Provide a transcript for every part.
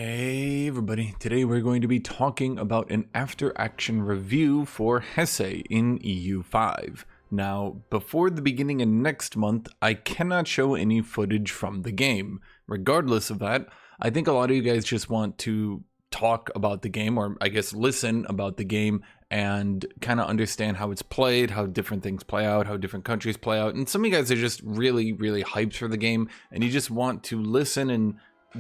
Hey everybody, today we're going to be talking about an after-action review for Hesse in EU5. Now, before the beginning of next month, I cannot show any footage from the game. Regardless of that, I think a lot of you guys just want to talk about the game, or I guess listen about the game and kind of understand how it's played, how different things play out, how different countries play out. And some of you guys are just really hyped for the game, and you just want to listen and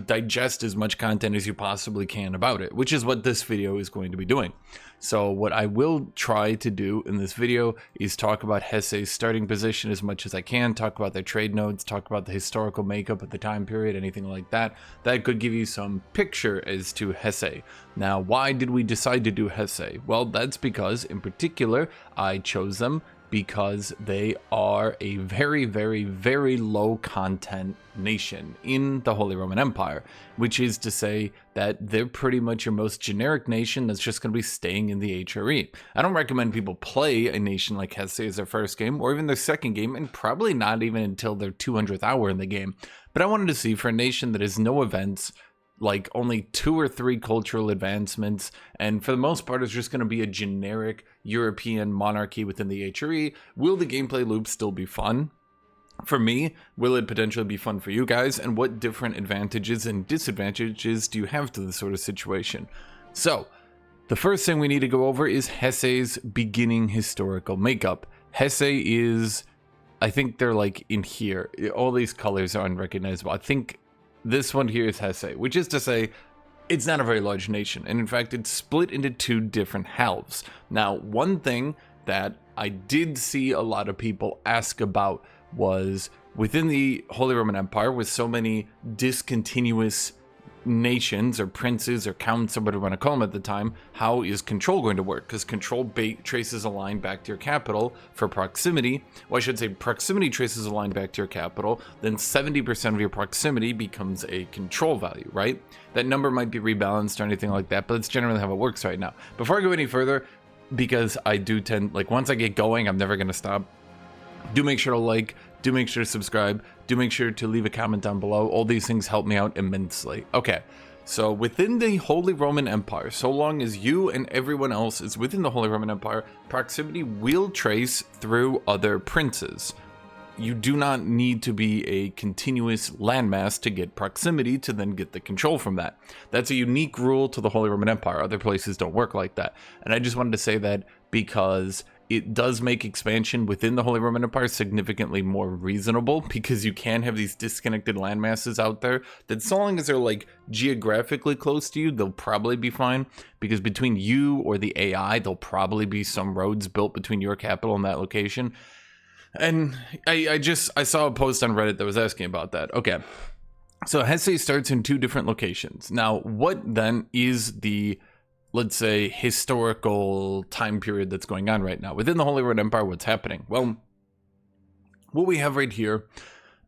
digest as much content as you possibly can about it, which is what this video is going to be doing. So what I will try to do in this video is talk about Hesse's starting position as much as I can, talk about their trade nodes, talk about the historical makeup of the time period, anything like that. That could give you some picture as to Hesse. Now, why did we decide to do Hesse? Well, that's because, in particular, I chose them because they are a very low content nation in the Holy Roman Empire, which is to say that they're pretty much your most generic nation that's just going to be staying in the HRE. I don't recommend people play a nation like Hesse as their first game or even their second game, and probably not even until their 200th hour in the game. But I wanted to see, for a nation that has no events, like only 2 or 3 cultural advancements, and for the most part it's just going to be a generic European monarchy within the HRE. Will the gameplay loop still be fun? For me, will it potentially be fun for you guys? And what different advantages and disadvantages do you have to this sort of situation? So, the first thing we need to go over is Hesse's beginning historical makeup. Hesse is, I think they're like in here. All these colors are unrecognizable. I think this one here is Hesse, which is to say, it's not a very large nation, and in fact, it's split into 2 different halves. Now, one thing that I did see a lot of people ask about was, within the Holy Roman Empire, with so many discontinuous nations or princes or counts or whatever you want to call them at the time, how is control going to work? Because control traces a line back to your capital for proximity. Well, I should say proximity traces a line back to your capital, then 70% of your proximity becomes a control value, right? That number might be rebalanced or anything like that, but it's generally how it works right now. Before I go any further, because I do tend, like, once I get going, I'm never going to stop. Do make sure to like, do make sure to subscribe, do make sure to leave a comment down below. All these things help me out immensely. Okay, so within the Holy Roman Empire, so long as you and everyone else is within the Holy Roman Empire, proximity will trace through other princes. You do not need to be a continuous landmass to get proximity to then get the control from that. That's a unique rule to the Holy Roman Empire. Other places don't work like that. And I just wanted to say that because it does make expansion within the Holy Roman Empire significantly more reasonable, because you can have these disconnected landmasses out there that, so long as they're like geographically close to you, they'll probably be fine, because between you or the AI, there'll probably be some roads built between your capital and that location. And I saw a post on Reddit that was asking about that. Okay, so Hesse starts in 2 different locations. Now, what then is the, let's say, historical time period that's going on right now within the Holy Roman Empire? What's happening? Well, what we have right here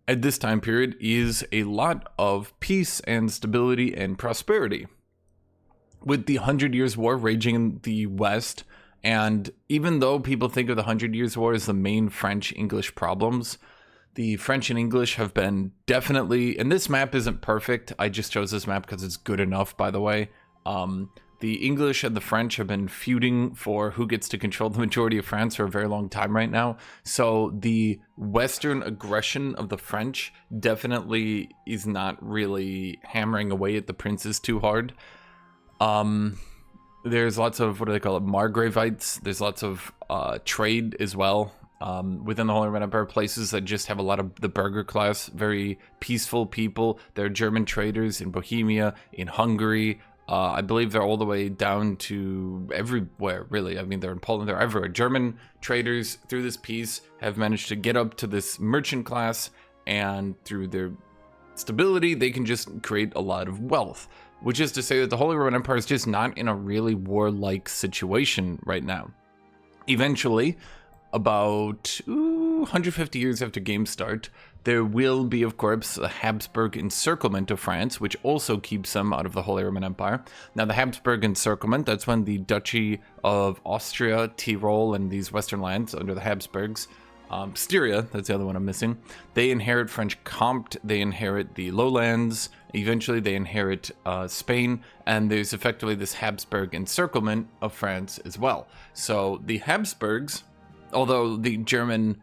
at this time period is a lot of peace and stability and prosperity, with the 100 Years' War raging in the West. And even though people think of the 100 Years' War as the main French-English problems, the French and English have been definitely, and this map isn't perfect, I just chose this map because it's good enough, by the way. The English and the French have been feuding for who gets to control the majority of France for a very long time right now. So the Western aggression of the French definitely is not really hammering away at the princes too hard. There's lots of, what do they call it, Margravites. There's lots of trade as well within the Holy Roman Empire, places that just have a lot of the burgher class, very peaceful people. There are German traders in Bohemia, in Hungary. I believe they're all the way down to everywhere, really. I mean, they're in Poland, they're everywhere. German traders, through this peace, have managed to get up to this merchant class, and through their stability, they can just create a lot of wealth. Which is to say that the Holy Roman Empire is just not in a really warlike situation right now. Eventually, about 150 years after game start, there will be, of course, a Habsburg encirclement of France, which also keeps them out of the Holy Roman Empire. Now, the Habsburg encirclement, that's when the Duchy of Austria, Tyrol, and these western lands under the Habsburgs Styria, that's the other one I'm missing. They inherit French Comte, they inherit the lowlands, eventually they inherit Spain, and there's effectively this Habsburg encirclement of France as well. So the Habsburgs, although the German,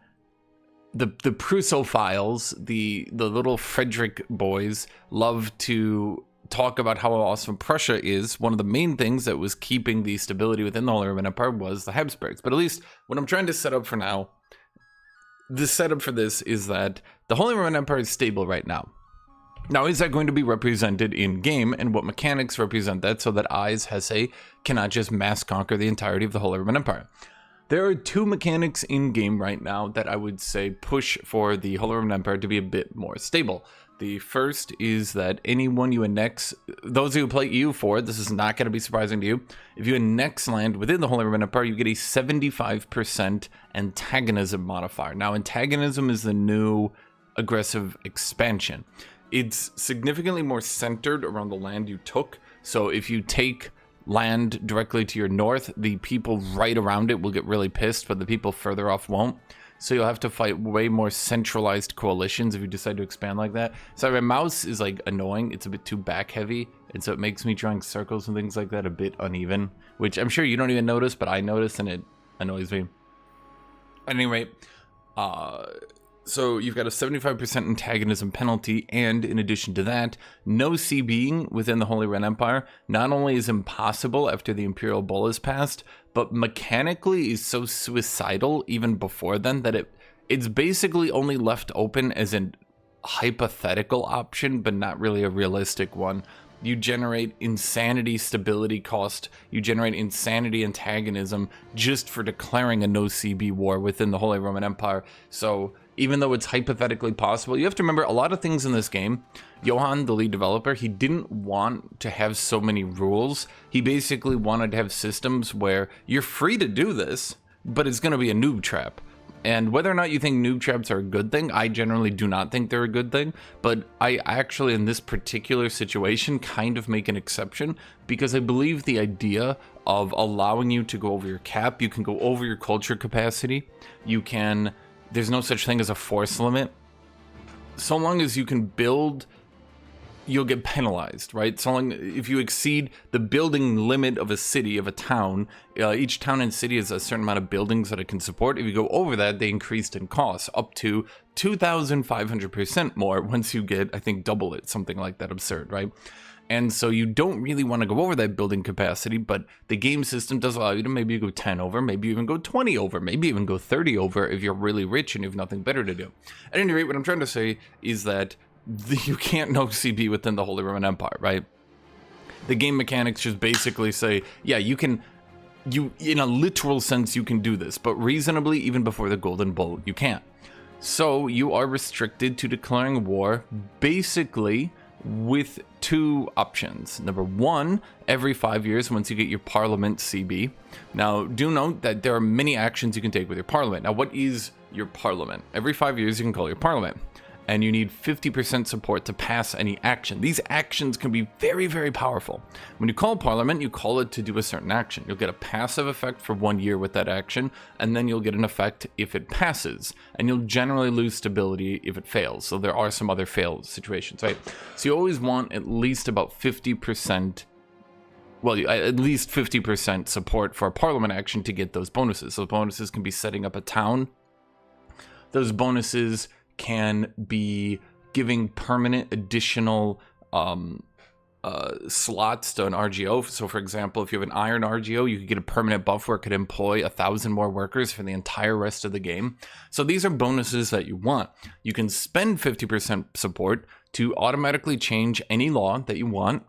the Prussophiles, the little Frederick boys, love to talk about how awesome Prussia is. One of the main things that was keeping the stability within the Holy Roman Empire was the Habsburgs. But at least what I'm trying to set up for now, the setup for this is that the Holy Roman Empire is stable right now. Now, is that going to be represented in game, and what mechanics represent that so that I, as Hesse, cannot just mass conquer the entirety of the Holy Roman Empire? There are two mechanics in game right now that I would say push for the Holy Roman Empire to be a bit more stable. The first is that anyone you annex, those who play EU4, this is not going to be surprising to you. If you annex land within the Holy Roman Empire, you get a 75% antagonism modifier. Now, antagonism is the new aggressive expansion. It's significantly more centered around the land you took. So if you take land directly to your north, the people right around it will get really pissed, but the people further off won't. So you'll have to fight way more centralized coalitions if you decide to expand like that. Sorry, my mouse is like annoying. It's a bit too back heavy, and so it makes me drawing circles and things like that a bit uneven, which I'm sure you don't even notice, but I notice, and it annoys me. At any rate, so you've got a 75% antagonism penalty, and in addition to that, no CBing within the Holy Roman Empire not only is impossible after the Imperial Bull is passed, but mechanically is so suicidal even before then that it's basically only left open as a hypothetical option, but not really a realistic one. You generate insanity stability cost, you generate insanity antagonism just for declaring a no CB war within the Holy Roman Empire. So even though it's hypothetically possible, you have to remember a lot of things in this game. Johan, the lead developer, he didn't want to have so many rules. He basically wanted to have systems where you're free to do this, but it's going to be a noob trap. And whether or not you think noob traps are a good thing, I generally do not think they're a good thing, but I actually, in this particular situation, kind of make an exception, because I believe the idea of allowing you to go over your cap, you can go over your culture capacity, there's no such thing as a force limit. So long as you can build, you'll get penalized, right? So long, if you exceed the building limit of a city, of a town, each town and city has a certain amount of buildings that it can support. If you go over that, they increased in cost up to 2,500% more once you get, I think, double it, something like that absurd, right? And so you don't really want to go over that building capacity, but the game system does allow you to maybe go 10 over, maybe even go 20 over, maybe even go 30 over if you're really rich and you have nothing better to do. At any rate, what I'm trying to say is that you can't no CB within the Holy Roman Empire, right? The game mechanics just basically say, yeah, you in a literal sense, you can do this, but reasonably, even before the Golden Bull, you can't. So you are restricted to declaring war basically with two options. Number one, every 5 years once you get your Parliament CB. Now, do note that there are many actions you can take with your Parliament. Now, what is your Parliament? Every 5 years you can call your Parliament, and you need 50% support to pass any action. These actions can be very, very powerful. When you call Parliament, you call it to do a certain action. You'll get a passive effect for 1 year with that action, and then you'll get an effect if it passes, and you'll generally lose stability if it fails. So there are some other fail situations, right? So you always want at least about 50%, well, at least 50% support for a Parliament action to get those bonuses. Those bonuses can be setting up a town. Those bonuses can be giving permanent additional slots to an RGO. So for example, if you have an iron RGO, you could get a permanent buff where it could employ 1,000 more workers for the entire rest of the game. So these are bonuses that you want. You can spend 50% support to automatically change any law that you want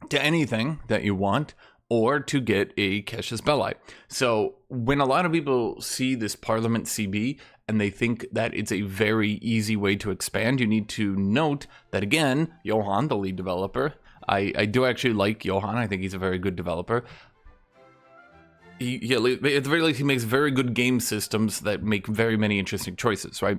to anything that you want, or to get a casus belli. So when a lot of people see this Parliament CB and they think that it's a very easy way to expand, you need to note that, again, Johan, the lead developer, I do actually like Johan. I think he's a very good developer. At the very least, he makes very good game systems that make very many interesting choices, right?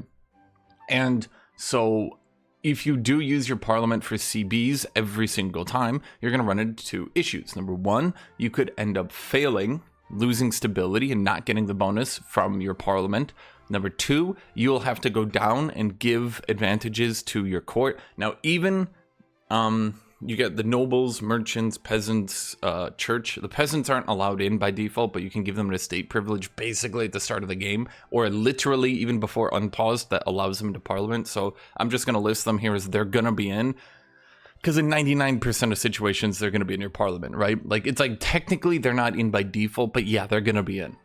And so if you do use your Parliament for CBs every single time, you're going to run into two issues. Number one, you could end up failing, losing stability and not getting the bonus from your Parliament. Number 2, you'll have to go down and give advantages to your court. Now, even you get the nobles, merchants, peasants, church. The peasants aren't allowed in by default, but you can give them an estate privilege basically at the start of the game, or literally even before unpaused that allows them into parliament. So I'm just going to list them here as they're going to be in. Because in 99% of situations, they're going to be in your parliament, right? Like, it's like technically they're not in by default, but yeah, they're going to be in.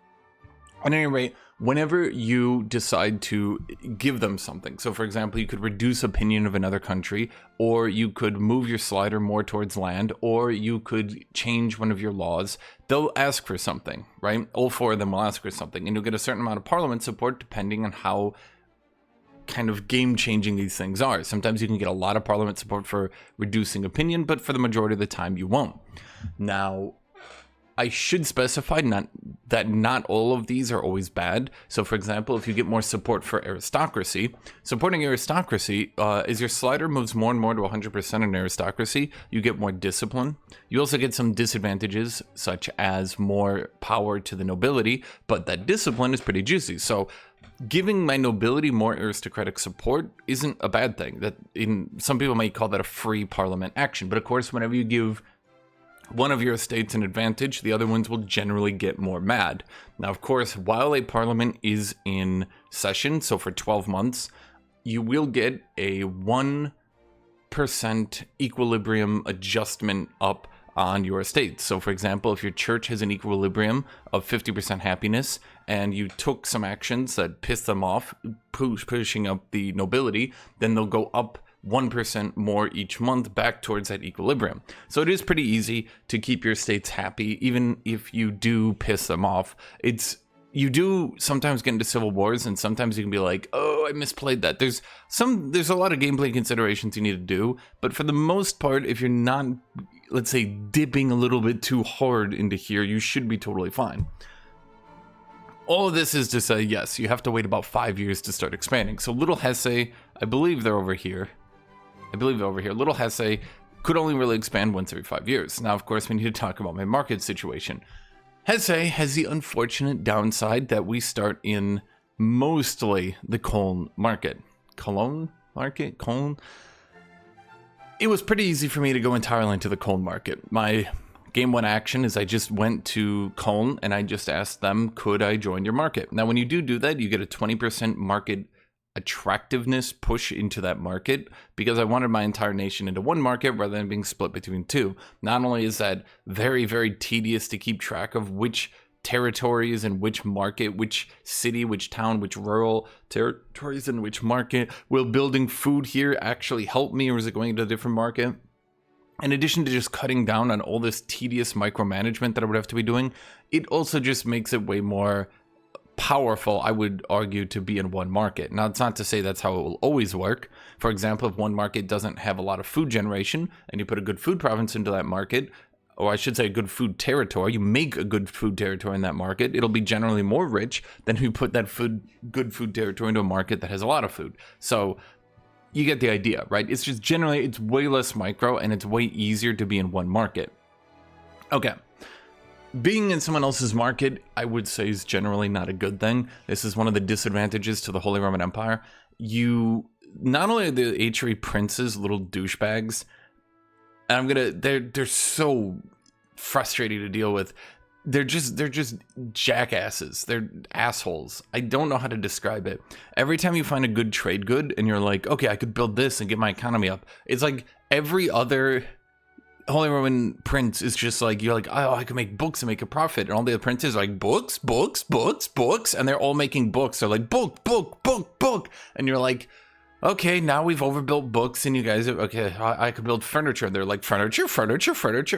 At any rate, whenever you decide to give them something, so for example, you could reduce opinion of another country, or you could move your slider more towards land, or you could change one of your laws, they'll ask for something, right? All 4 of them will ask for something, and you'll get a certain amount of parliament support depending on how kind of game-changing these things are. Sometimes you can get a lot of parliament support for reducing opinion, but for the majority of the time you won't. Now, I should specify that not all of these are always bad. So for example, if you get more support for aristocracy, supporting aristocracy, as your slider moves more and more to 100% in aristocracy, you get more discipline. You also get some disadvantages, such as more power to the nobility, but that discipline is pretty juicy. So giving my nobility more aristocratic support isn't a bad thing. That some people might call that a free parliament action, but of course, whenever you give one of your estates an advantage, the other ones will generally get more mad. Now, of course, while a parliament is in session, so for 12 months, you will get a 1% equilibrium adjustment up on your estate. So for example, if your church has an equilibrium of 50% happiness and you took some actions that piss them off, pushing up the nobility, then they'll go up 1% more each month back towards that equilibrium. So it is pretty easy to keep your states happy, even if you do piss them off. You do sometimes get into civil wars, and sometimes you can be like, oh, I misplayed that. There's a lot of gameplay considerations you need to do, but for the most part, if you're not, let's say, dipping a little bit too hard into here, you should be totally fine. All of this is to say, yes, you have to wait about 5 years to start expanding. So Little Hesse, I believe they're over here. Little Hesse could only really expand once every 5 years. Now, of course, we need to talk about my market situation. Hesse has the unfortunate downside that we start in mostly the Cologne market. Cologne? It was pretty easy for me to go entirely into the Cologne market. My game 1 action is I just went to Cologne and I just asked them, could I join your market? Now, when you do that, you get a 20% market attractiveness push into that market, because I wanted my entire nation into one market rather than being split between 2. Not only is that very, very tedious to keep track of which territories and which market, which city, which town, which rural territories in which market, will building food here actually help me, or is it going into a different market? In addition to just cutting down on all this tedious micromanagement that I would have to be doing, it also just makes it way more powerful, I would argue, to be in one market. Now, it's not to say that's how it will always work. For example, if one market doesn't have a lot of food generation and you put a good food province into that market, or I should say a good food territory, you make a good food territory in that market, it'll be generally more rich than if you put that good food territory into a market that has a lot of food. So you get the idea, right? It's just generally, it's way less micro and it's way easier to be in one market. Okay. Being in someone else's market, I would say, is generally not a good thing. This is one of the disadvantages to the Holy Roman Empire. Not only are the HRE princes little douchebags, and they're so frustrating to deal with. They're just jackasses. They're assholes. I don't know how to describe it. Every time you find a good trade good and you're like, okay, I could build this and get my economy up, it's like every other Holy Roman prince is just like, you're like, oh, I can make books and make a profit. And all the other princes are like, books. And they're all making books. They're like, book. And you're like, okay, now we've overbuilt books and you guys are, okay, I could build furniture. And they're like, furniture.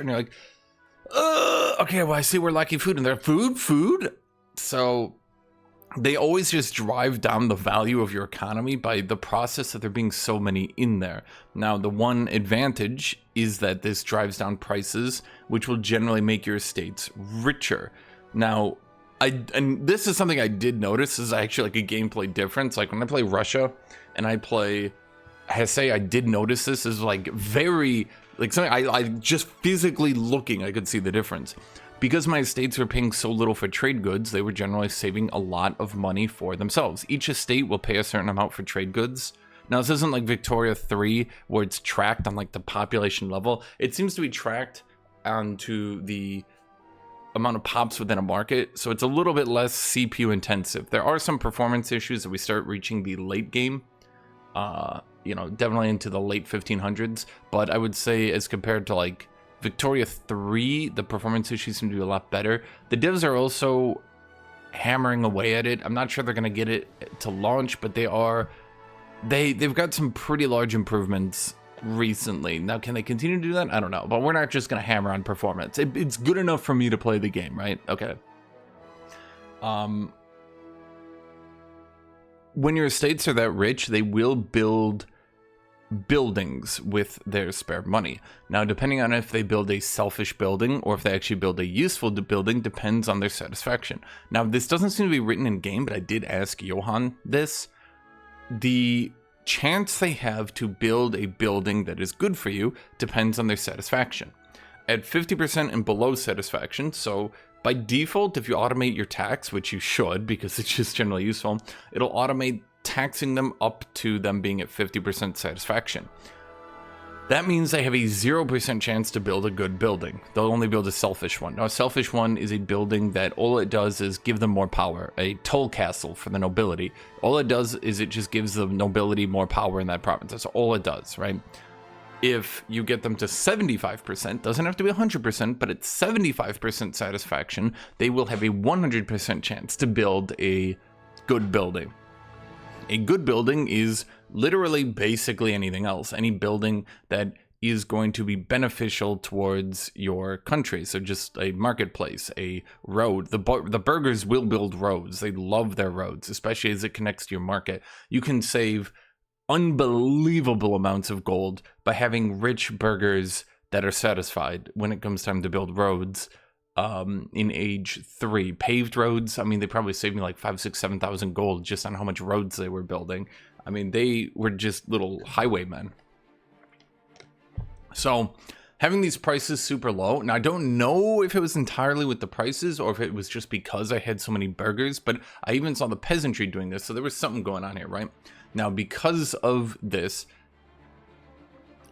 And you're like, okay, well, I see we're lacking food. And they're food. So they always just drive down the value of your economy by the process of there being so many in there. Now, the one advantage is that this drives down prices, which will generally make your estates richer. Now, and this is something I did notice is actually like a gameplay difference. Like when I play Russia and I play Hesse, I did notice this is like very, like something I just physically looking, I could see the difference. Because my estates were paying so little for trade goods, they were generally saving a lot of money for themselves. Each estate will pay a certain amount for trade goods. Now, this isn't like Victoria 3, where it's tracked on like the population level. It seems to be tracked onto the amount of pops within a market, so it's a little bit less CPU intensive. There are some performance issues that we start reaching the late game, you know, definitely into the late 1500s, but I would say as compared to like Victoria 3, the performance issues seem to be a lot better. The devs are also hammering away at it. I'm not sure they're going to get it to launch, but they've got some pretty large improvements recently. Now, can they continue to do that? I don't know, but we're not just going to hammer on performance. It's good enough for me to play the game, right? Okay. When your estates are that rich, they will build buildings with their spare money. Now, depending on if they build a selfish building or if they actually build a useful building depends on their satisfaction. Now, this doesn't seem to be written in game, but I did ask Johan this. The chance they have to build a building that is good for you depends on their satisfaction. At 50% and below satisfaction, so by default, if you automate your tax, which you should because it's just generally useful, it'll automate taxing them up to them being at 50% satisfaction. That means they have a 0% chance to build a good building. They'll only build a selfish one. Now, a selfish one is a building that all it does is give them more power, a toll castle for the nobility. All it does is it just gives the nobility more power in that province. That's all it does, right? If you get them to 75%, doesn't have to be 100%, but at 75% satisfaction, they will have a 100% chance to build a good building. A good building is literally basically anything else, any building that is going to be beneficial towards your country. So just a marketplace, a road. The burgers will build roads. They love their roads, especially as it connects to your market. You can save unbelievable amounts of gold by having rich burgers that are satisfied when it comes time to build roads. In age 3 paved roads, I mean, they probably saved me like 5,000, 6,000, 7,000 gold just on how much roads they were building. I mean, they were just little highwaymen. So having these prices super low, now I don't know if it was entirely with the prices or if it was just because I had so many burgers, but I even saw the peasantry doing this, so there was something going on here, right? Now, because of this,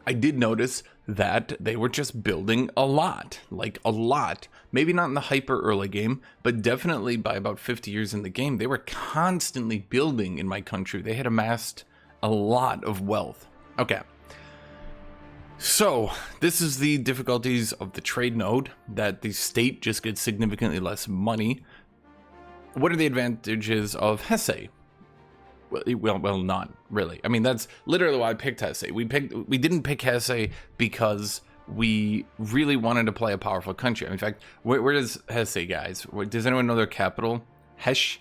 I did notice that they were just building a lot, like a lot. Maybe not in the hyper early game, but definitely by about 50 years in the game, they were constantly building in my country. They had amassed a lot of wealth. Okay. So this is the difficulties of the trade node, that the state just gets significantly less money. What are the advantages of Hesse? Well, none, really. I mean, that's literally why I picked Hesse. We didn't pick Hesse because we really wanted to play a powerful country. In fact, where does Hesse, guys? Does anyone know their capital? Hesse?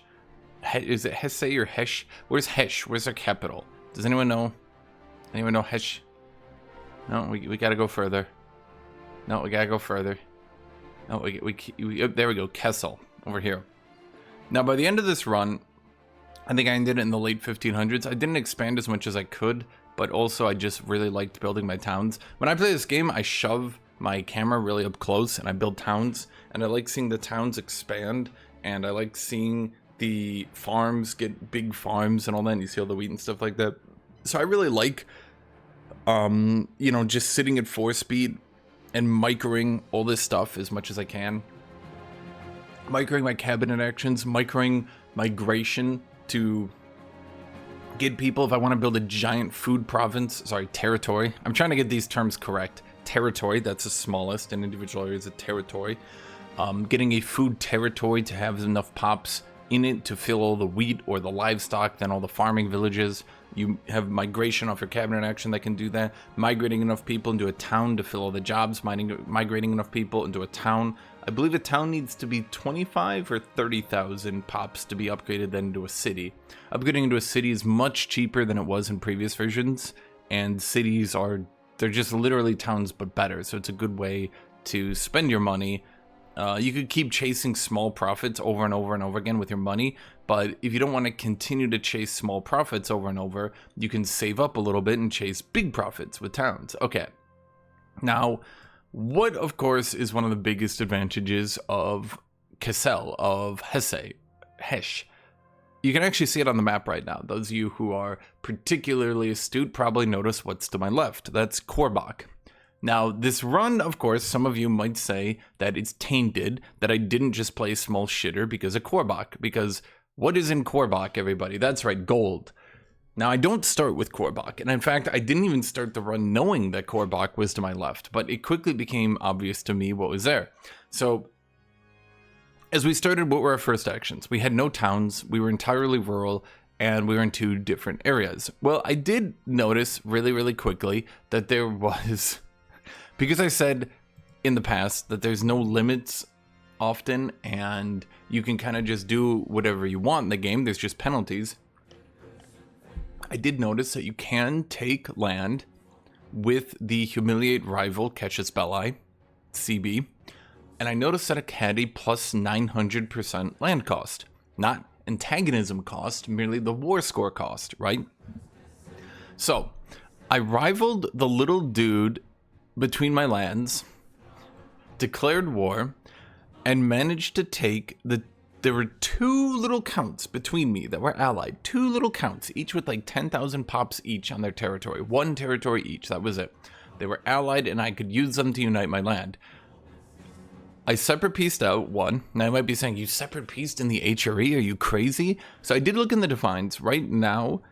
Is it Hesse or Hesse? Where's Hesse? Where's their capital? Does anyone know? Anyone know Hesse? No, we gotta go further. No, we gotta go further. No, there we go, Kessel, over here. Now, by the end of this run, I think I ended it in the late 1500s. I didn't expand as much as I could, but also I just really liked building my towns. When I play this game, I shove my camera really up close and I build towns, and I like seeing the towns expand, and I like seeing the farms get big farms and all that, and you see all the wheat and stuff like that. So I really like, you know, just sitting at 4 speed and microing all this stuff as much as I can. Microing my cabinet actions, microing migration to get people, if I want to build a giant food province, territory. I'm trying to get these terms correct. Territory, that's the smallest, and individual area is a territory. Getting a food territory to have enough pops in it to fill all the wheat or the livestock, then all the farming villages. You have migration off your cabinet action that can do that. Migrating enough people into a town to fill all the jobs. Migrating enough people into a town. I believe a town needs to be 25 or 30,000 pops to be upgraded then into a city. Upgrading into a city is much cheaper than it was in previous versions, and cities they're just literally towns but better, so it's a good way to spend your money. You could keep chasing small profits over and over and over again with your money, but if you don't want to continue to chase small profits over and over, you can save up a little bit and chase big profits with towns. Okay, now What, of course, is one of the biggest advantages of Kassel, of Hesse. You can actually see it on the map right now. Those of you who are particularly astute probably notice what's to my left. That's Korbach. Now, this run, of course, some of you might say that it's tainted, that I didn't just play small shitter because of Korbach. Because what is in Korbach, everybody? That's right, gold. Now, I don't start with Korbach, and in fact, I didn't even start the run knowing that Korbach was to my left, but it quickly became obvious to me what was there. So, as we started, what were our first actions? We had no towns, we were entirely rural, and we were in 2 different areas. Well, I did notice really quickly that there was, because I said in the past that there's no limits often, and you can kind of just do whatever you want in the game, there's just penalties. I did notice that you can take land with the Humiliate Rival Casus Belli, CB, and I noticed that it had a plus 900% land cost. Not antagonism cost, merely the war score cost, right? So, I rivaled the little dude between my lands, declared war, and managed to take there were 2 little counts between me that were allied. 2 little counts, each with like 10,000 pops each on their territory. 1 territory each, that was it. They were allied and I could use them to unite my land. I separate pieced out 1. Now I might be saying, you separate pieced in the HRE? Are you crazy? So I did look in the defines. Right now,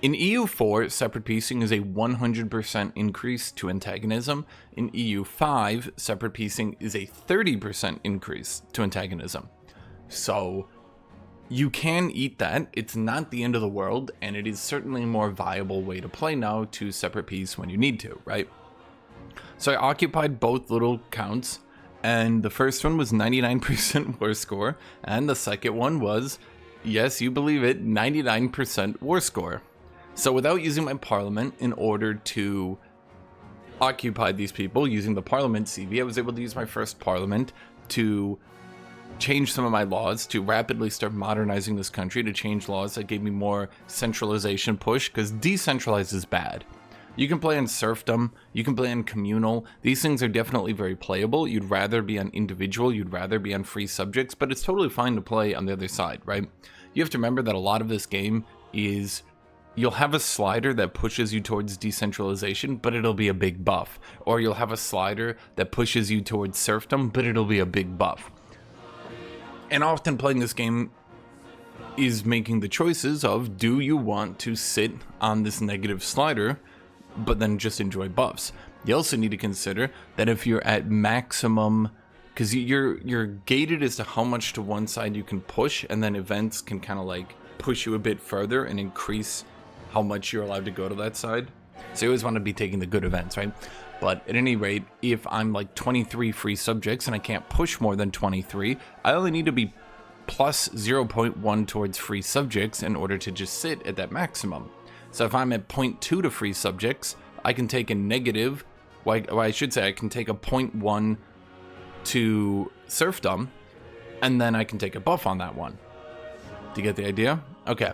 in EU4, separate piecing is a 100% increase to antagonism. In EU5, separate piecing is a 30% increase to antagonism. So you can eat that. It's not the end of the world, and it is certainly a more viable way to play now to separate piece when you need to, right? So I occupied both little counts, and the first one was 99% war score, and the second one was, yes, you believe it, 99% war score. So without using my parliament in order to occupy these people, using the parliament CV, I was able to use my first parliament to change some of my laws, to rapidly start modernizing this country, to change laws that gave me more centralization push, because decentralized is bad. You can play on serfdom, you can play on communal, these things are definitely very playable. You'd rather be on individual, you'd rather be on free subjects, but it's totally fine to play on the other side, right? You have to remember that a lot of this game is, you'll have a slider that pushes you towards decentralization, but it'll be a big buff. Or you'll have a slider that pushes you towards serfdom, but it'll be a big buff. And often playing this game is making the choices of, do you want to sit on this negative slider, but then just enjoy buffs? You also need to consider that if you're at maximum, because you're gated as to how much to one side you can push, and then events can kind of like push you a bit further and increase how much you're allowed to go to that side. So you always want to be taking the good events, right? But at any rate, if I'm like 23 free subjects and I can't push more than 23, I only need to be plus 0.1 towards free subjects in order to just sit at that maximum. So if I'm at 0.2 to free subjects, I can take a negative, well, I should say I can take a 0.1 to serfdom, and then I can take a buff on that one. Do you get the idea? Okay.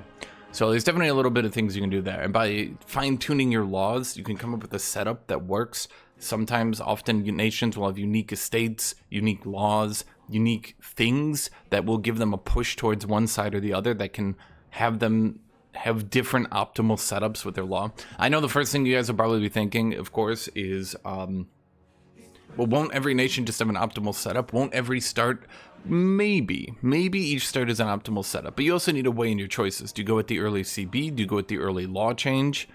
So there's definitely a little bit of things you can do there. And by fine-tuning your laws, you can come up with a setup that works. Sometimes, often, nations will have unique estates, unique laws, unique things that will give them a push towards one side or the other that can have them have different optimal setups with their law. I know the first thing you guys will probably be thinking, of course, is, well, won't every nation just have an optimal setup? Won't every start? Maybe each start is an optimal setup, but you also need to weigh in your choices. Do you go with the early CB? Do you go with the early law change?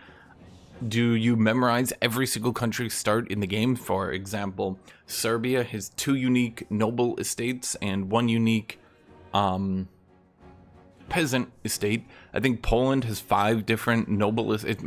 Do you memorize every single country's start in the game? For example, Serbia has 2 unique noble estates and 1 unique peasant estate. I think Poland has 5 different noble estates.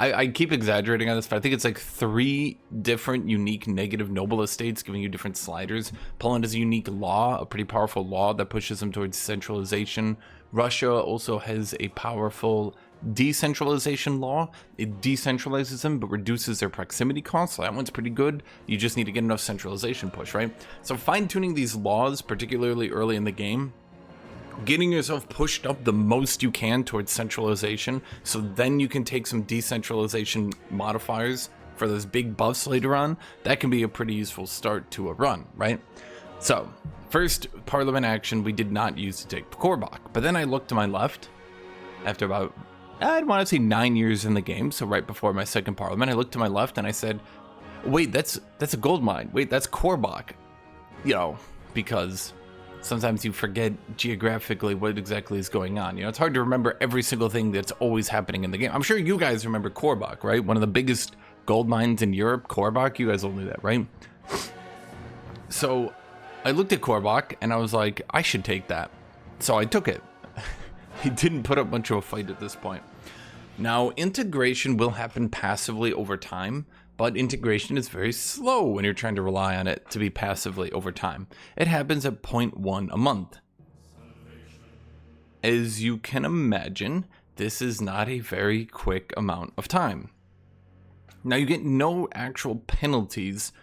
I keep exaggerating on this, but I think it's like 3 different unique negative noble estates giving you different sliders. Poland has a unique law, a pretty powerful law that pushes them towards centralization. Russia also has a powerful decentralization law. It decentralizes them but reduces their proximity costs. So that one's pretty good. You just need to get enough centralization push, right? So fine-tuning these laws, particularly early in the game, getting yourself pushed up the most you can towards centralization, so then you can take some decentralization modifiers for those big buffs later on, that can be a pretty useful start to a run, right? So, first Parliament action we did not use to take Korbach, but then I looked to my left after about, I'd want to say 9 years in the game, so right before my second Parliament, I looked to my left and I said, wait, that's a gold mine. Wait, that's Korbach. You know, because sometimes you forget geographically what exactly is going on. You know, it's hard to remember every single thing that's always happening in the game. I'm sure you guys remember Korbach, right? One of the biggest gold mines in Europe, Korbach. You guys all knew that, right? So I looked at Korbach and I was like, I should take that. So I took it. He didn't put up much of a fight at this point. Now, integration will happen passively over time, but integration is very slow when you're trying to rely on it to be passively over time. It happens at 0.1 a month. As you can imagine, this is not a very quick amount of time. Now, you get no actual penalties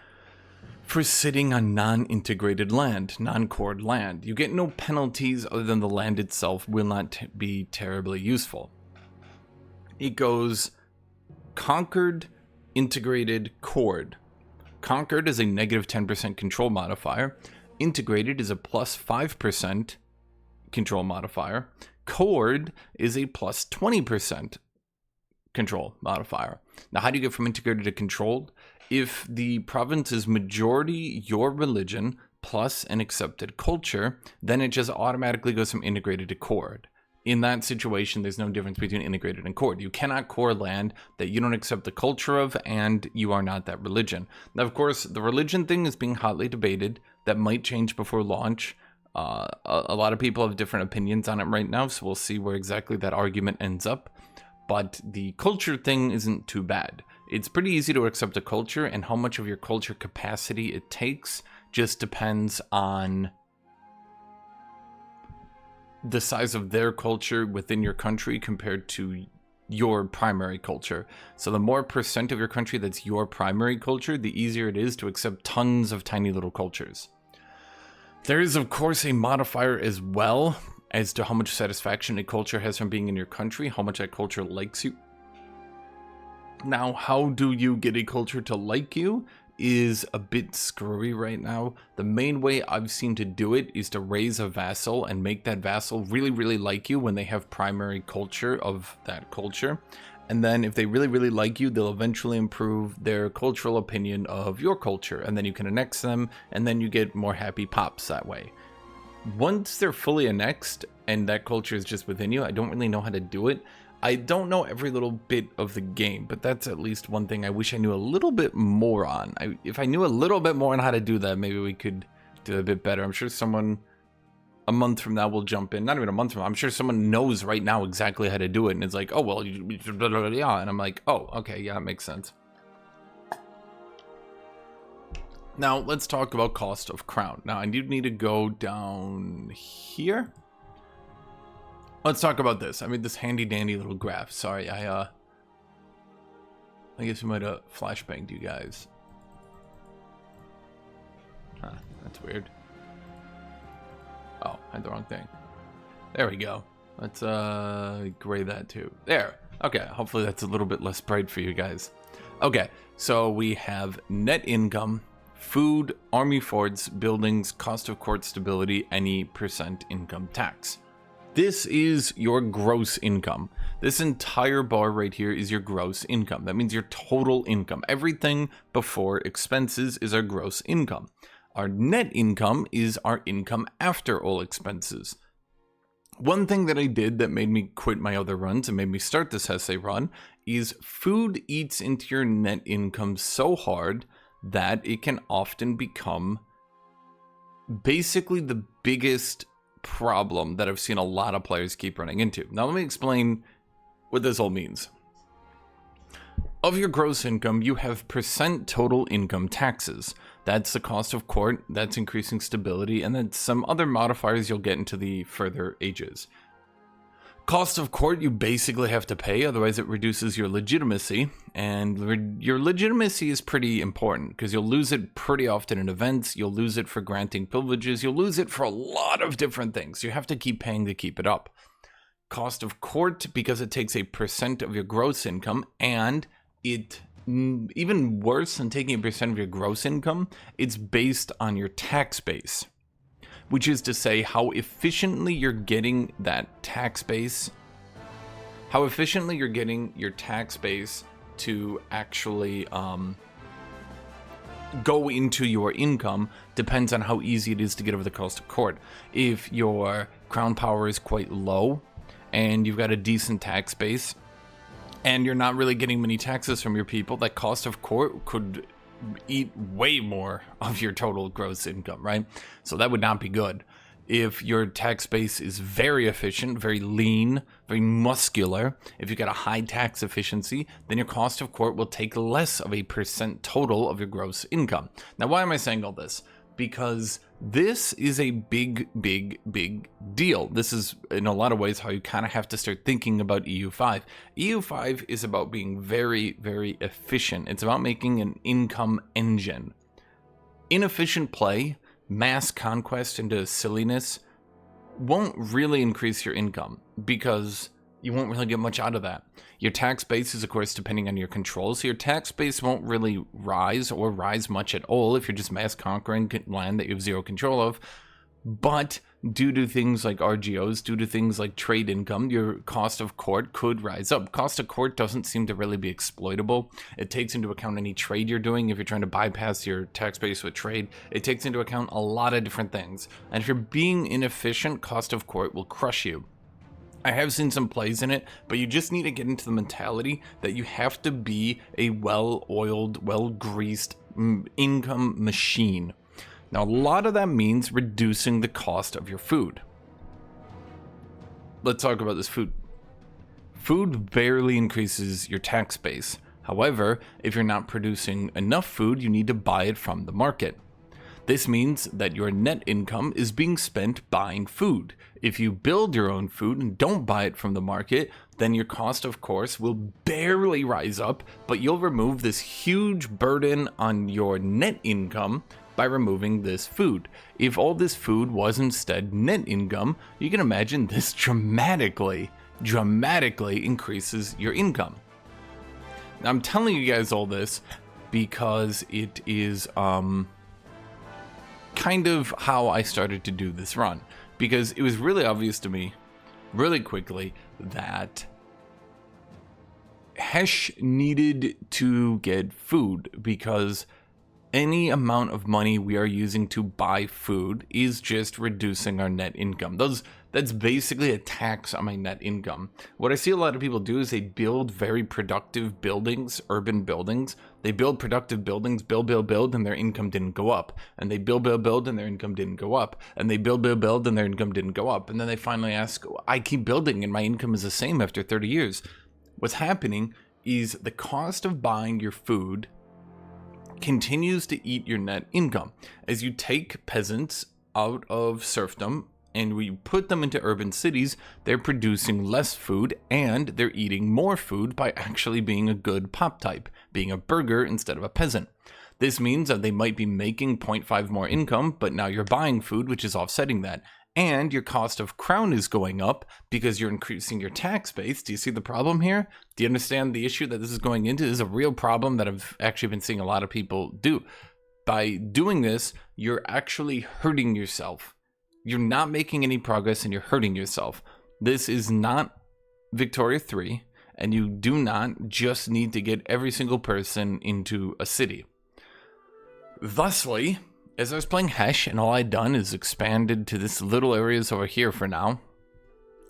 for sitting on non-integrated land, non-cored land. You get no penalties other than the land itself will not be terribly useful. It goes conquered, integrated, cored. Conquered is a negative 10% control modifier. Integrated is a plus 5% control modifier. Cored is a plus 20% control modifier. Now, how do you get from integrated to controlled? If the province is majority your religion plus an accepted culture, then it just automatically goes from integrated to cored. In that situation, there's no difference between integrated and cored. You cannot core land that you don't accept the culture of and you are not that religion. Now, of course, the religion thing is being hotly debated. That might change before launch. A lot of people have different opinions on it right now, so we'll see where exactly that argument ends up. But the culture thing isn't too bad. It's pretty easy to accept a culture, and how much of your culture capacity it takes just depends on the size of their culture within your country compared to your primary culture. So the more percent of your country that's your primary culture, the easier it is to accept tons of tiny little cultures. There is, of course, a modifier as well as to how much satisfaction a culture has from being in your country, how much that culture likes you. Now, how do you get a culture to like you is a bit screwy right now. The main way I've seen to do it is to raise a vassal and make that vassal really, really like you when they have primary culture of that culture. And then if they really, really like you, they'll eventually improve their cultural opinion of your culture. And then you can annex them, and then you get more happy pops that way. Once they're fully annexed and that culture is just within you, I don't really know how to do it. I don't know every little bit of the game, but that's at least one thing I wish I knew a little bit more on. If I knew a little bit more on how to do that, maybe we could do it a bit better. I'm sure someone a month from now will jump in. Not even a month from now. I'm sure someone knows right now exactly how to do it, and it's like, oh, well, yeah. And I'm like, oh, okay, yeah, it makes sense. Now, let's talk about cost of crown. Now, I need to go down here. Let's talk about this. I made this handy dandy little graph. Sorry, I guess we might have flashbanged you guys. Huh, that's weird. Oh, I had the wrong thing. There we go. Let's gray that too. There. Okay, hopefully that's a little bit less bright for you guys. Okay, so we have net income, food, army forts, buildings, cost of court stability, any percent income tax. This is your gross income. This entire bar right here is your gross income. That means your total income. Everything before expenses is our gross income. Our net income is our income after all expenses. One thing that I did that made me quit my other runs and made me start this Hesse run is food eats into your net income so hard that it can often become basically the biggest problem that I've seen a lot of players keep running into. Now let me explain what this all means. Of your gross income, you have percent total income taxes. That's the cost of court, that's increasing stability, and then some other modifiers you'll get into the further ages. Cost of court you basically have to pay, otherwise it reduces your legitimacy, and your legitimacy is pretty important because you'll lose it pretty often in events, you'll lose it for granting privileges, you'll lose it for a lot of different things. You have to keep paying to keep it up. Cost of court, because it takes a percent of your gross income, and it even worse than taking a percent of your gross income, it's based on your tax base, which is to say how efficiently you're getting that tax base, how efficiently you're getting your tax base to actually go into your income depends on how easy it is to get over the cost of court. If your crown power is quite low and you've got a decent tax base and you're not really getting many taxes from your people, that cost of court could eat way more of your total gross income, right? So that would not be good. If your tax base is very efficient, very lean, very muscular, if you've got a high tax efficiency, then your cost of court will take less of a percent total of your gross income. Now, why am I saying all this? Because this is a big deal. This is, in a lot of ways, how you kind of have to start thinking about EU5. EU5 is about being very efficient. It's about making an income engine. Inefficient play, mass conquest into silliness won't really increase your income because you won't really get much out of that. Your tax base is, of course, depending on your controls. So your tax base won't really rise or rise much at all if you're just mass conquering land that you have zero control of. But due to things like RGOs, due to things like trade income, your cost of court could rise up. Cost of court doesn't seem to really be exploitable. It takes into account any trade you're doing. If you're trying to bypass your tax base with trade, it takes into account a lot of different things. And if you're being inefficient, cost of court will crush you. I have seen some plays in it, but you just need to get into the mentality that you have to be a well-oiled, well-greased income machine. Now, a lot of that means reducing the cost of your food. Let's talk about this food. Food barely increases your tax base. However, if you're not producing enough food, you need to buy it from the market. This means that your net income is being spent buying food. If you build your own food and don't buy it from the market, then your cost, of course, will barely rise up, but you'll remove this huge burden on your net income by removing this food. If all this food was instead net income, you can imagine this dramatically increases your income. Now, I'm telling you guys all this because it is kind of how I started to do this run, because it was really obvious to me really quickly that Hesse needed to get food, because any amount of money we are using to buy food is just reducing our net income. That's basically a tax on my net income. What I see a lot of people do is they build very productive buildings, urban buildings. They build productive buildings, build, and their income didn't go up. And they build, and their income didn't go up. And they build, and their income didn't go up. And then they finally ask, I keep building and my income is the same after 30 years. What's happening is the cost of buying your food continues to eat your net income. As you take peasants out of serfdom and we put them into urban cities, they're producing less food and they're eating more food by actually being a good pop type, being a burger instead of a peasant. This means that they might be making 0.5 more income, but now you're buying food, which is offsetting that. And your cost of crown is going up because you're increasing your tax base. Do you see the problem here? Do you understand the issue that this is going into? This is a real problem that I've actually been seeing a lot of people do. By doing this, you're actually hurting yourself. You're not making any progress and you're hurting yourself. This is not Victoria 3, and you do not just need to get every single person into a city. Thusly, as I was playing Hesse, and all I'd done is expanded to this little areas over here for now.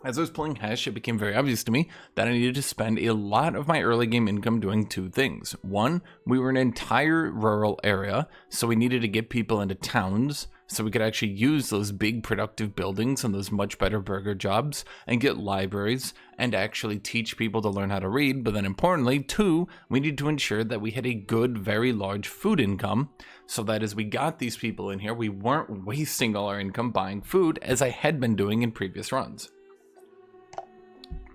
As I was playing Hesse, it became very obvious to me that I needed to spend a lot of my early game income doing two things. One, we were in an entire rural area, so we needed to get people into towns so we could actually use those big productive buildings and those much better burger jobs and get libraries and actually teach people to learn how to read. But then importantly, two, we needed to ensure that we had a good, very large food income so that as we got these people in here, we weren't wasting all our income buying food as I had been doing in previous runs.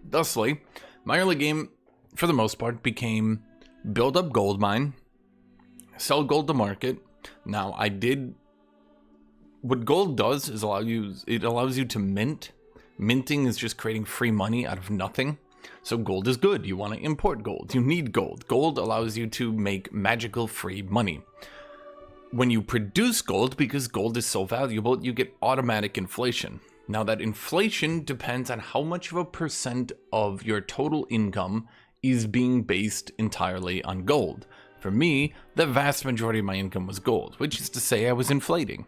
Thusly, my early game, for the most part, became build up gold mine, sell gold to market. Now, what gold does is it allows you to mint. Minting is just creating free money out of nothing. So gold is good. You want to import gold. You need gold. Gold allows you to make magical free money. When you produce gold, because gold is so valuable, you get automatic inflation. Now that inflation depends on how much of a percent of your total income is being based entirely on gold. For me, the vast majority of my income was gold, which is to say I was inflating.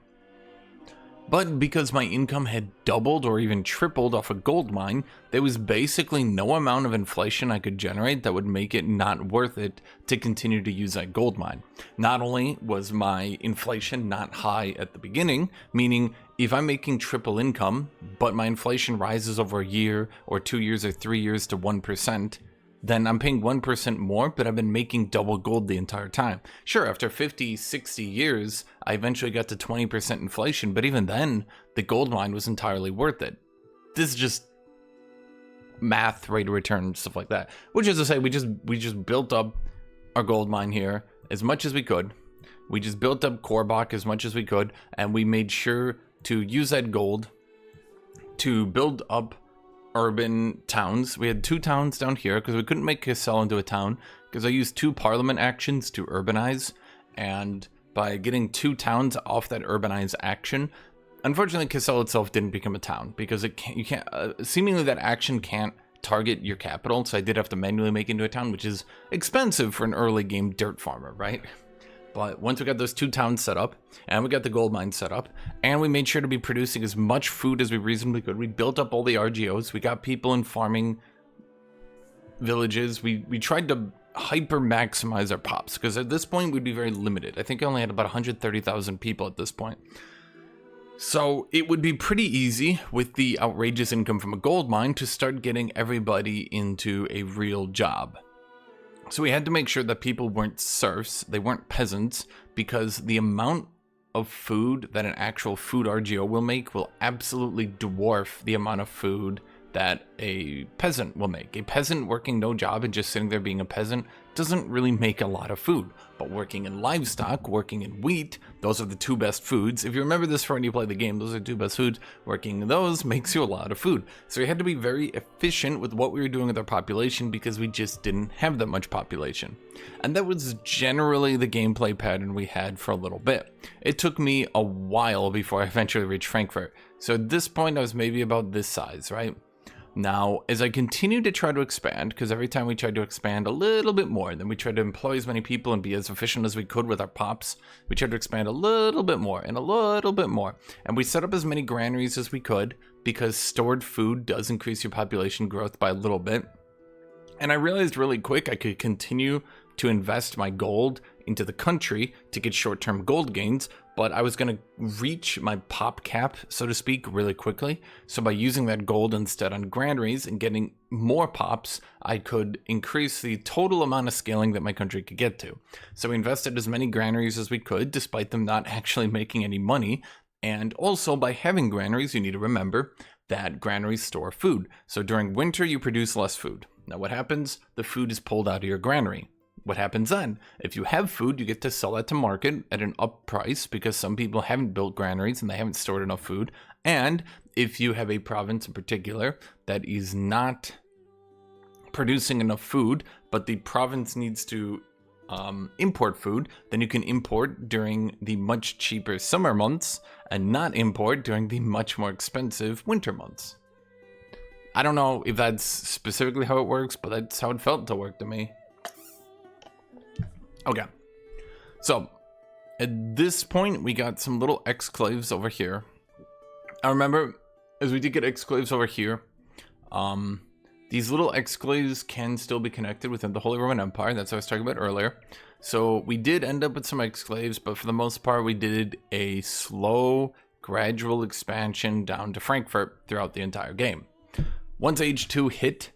But because my income had doubled or even tripled off a gold mine, there was basically no amount of inflation I could generate that would make it not worth it to continue to use that gold mine. Not only was my inflation not high at the beginning, meaning if I'm making triple income, but my inflation rises over a year or 2 years or 3 years to 1%, then I'm paying 1% more, but I've been making double gold the entire time. Sure, after 50, 60 years, I eventually got to 20% inflation, but even then, the gold mine was entirely worth it. This is just math, rate of return, stuff like that. Which is to say, we just built up our gold mine here as much as we could. We just built up Korbach as much as we could, and we made sure to use that gold to build up urban towns. We had 2 towns down here because we couldn't make Hesse into a town because I used 2 parliament actions to urbanize, and by getting 2 towns off that urbanize action, unfortunately Hesse itself didn't become a town because seemingly that action can't target your capital, so I did have to manually make it into a town, which is expensive for an early game dirt farmer, right? But once we got those 2 towns set up, and we got the gold mine set up, and we made sure to be producing as much food as we reasonably could, we built up all the RGOs, we got people in farming villages, we tried to hyper maximize our pops, because at this point we'd be very limited. I think I only had about 130,000 people at this point. So it would be pretty easy with the outrageous income from a gold mine to start getting everybody into a real job. So we had to make sure that people weren't serfs, they weren't peasants, because the amount of food that an actual food RGO will make will absolutely dwarf the amount of food that a peasant will make. A peasant working no job and just sitting there being a peasant doesn't really make a lot of food. But working in livestock, working in wheat, those are the 2 best foods. If you remember this from when you play the game, those are the 2 best foods. Working in those makes you a lot of food. So we had to be very efficient with what we were doing with our population because we just didn't have that much population. And that was generally the gameplay pattern we had for a little bit. It took me a while before I eventually reached Frankfurt. So at this point I was maybe about this size, right? Now, as I continued to try to expand, because every time we tried to expand a little bit more, then we tried to employ as many people and be as efficient as we could with our pops, we tried to expand a little bit more and a little bit more. And we set up as many granaries as we could, because stored food does increase your population growth by a little bit. And I realized really quick I could continue to invest my gold into the country to get short-term gold gains, but I was going to reach my pop cap, so to speak, really quickly. So by using that gold instead on granaries and getting more pops, I could increase the total amount of scaling that my country could get to. So we invested as many granaries as we could, despite them not actually making any money. And also by having granaries, you need to remember that granaries store food. So during winter, you produce less food. Now what happens? The food is pulled out of your granary. What happens then? If you have food, you get to sell that to market at an up price because some people haven't built granaries and they haven't stored enough food. And if you have a province in particular that is not producing enough food, but the province needs to import food, then you can import during the much cheaper summer months and not import during the much more expensive winter months. I don't know if that's specifically how it works, but that's how it felt to work to me. Okay, so at this point we got some little exclaves over here. I remember as we did get exclaves over here, these little exclaves can still be connected within the Holy Roman Empire. That's what I was talking about earlier. So we did end up with some exclaves, but for the most part we did a slow, gradual expansion down to Frankfurt throughout the entire game. Once Age 2 hit,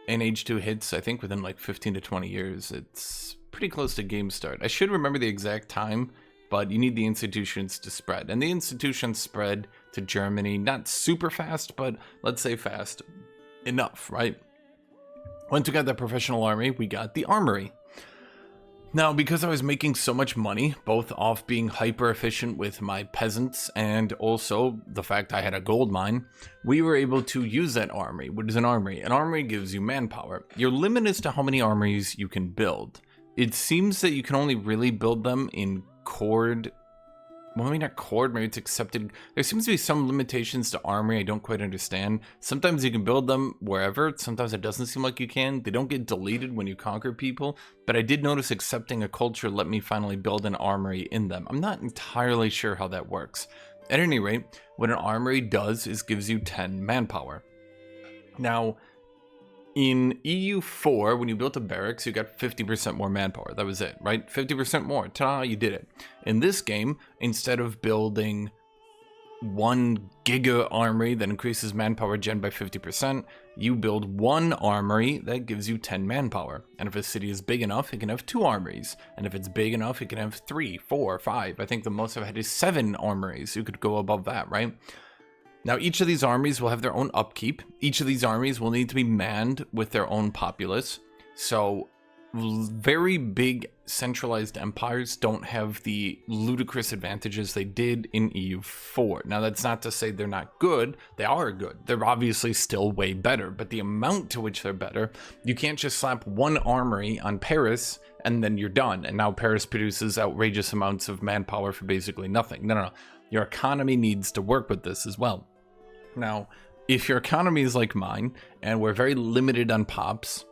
and Age 2 hits I think within like 15 to 20 years, it's pretty close to game start. I should remember the exact time, but you need the institutions to spread. And the institutions spread to Germany, not super fast, but let's say fast enough, right? Once we got the professional army, we got the armory. Now, because I was making so much money, both off being hyper efficient with my peasants and also the fact I had a gold mine, we were able to use that armory. What is an armory? An armory gives you manpower. Your limit is to how many armories you can build. It seems that you can only really build them in cord. Well, maybe not cord, maybe it's accepted. There seems to be some limitations to armory I don't quite understand. Sometimes you can build them wherever, sometimes it doesn't seem like you can. They don't get deleted when you conquer people, but I did notice accepting a culture let me finally build an armory in them. I'm not entirely sure how that works. At any rate, what an armory does is gives you 10 manpower. Now, in EU4, when you built a barracks, you got 50% more manpower. That was it, right? 50% more. Ta-da, you did it. In this game, instead of building 1 giga armory that increases manpower gen by 50%, you build 1 armory that gives you 10 manpower. And if a city is big enough, it can have 2 armories. And if it's big enough, it can have 3, 4, 5. I think the most I've had is 7 armories. You could go above that, right? Now, each of these armies will have their own upkeep. Each of these armies will need to be manned with their own populace. So, very big centralized empires don't have the ludicrous advantages they did in EU4. Now, that's not to say they're not good. They are good. They're obviously still way better. But the amount to which they're better, you can't just slap 1 armory on Paris and then you're done. And now Paris produces outrageous amounts of manpower for basically nothing. No. Your economy needs to work with this as well. Now, if your economy is like mine, and we're very limited on pops,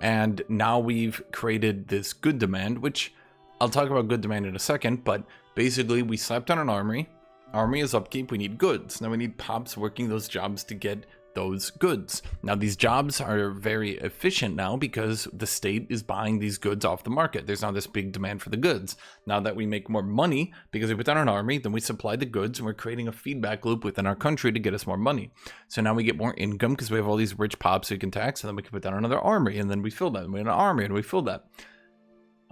and now we've created this good demand, which I'll talk about good demand in a second, but basically we slapped on an armory. Armory is upkeep, we need goods. Now we need pops working those jobs to get those goods. Now these jobs are very efficient now because the state is buying these goods off the market. There's now this big demand for the goods. Now that we make more money because we put down an army, then we supply the goods and we're creating a feedback loop within our country to get us more money. So now we get more income because we have all these rich pops we can tax, and then we can put down another armory, and then we fill that, and we have an army and we fill that.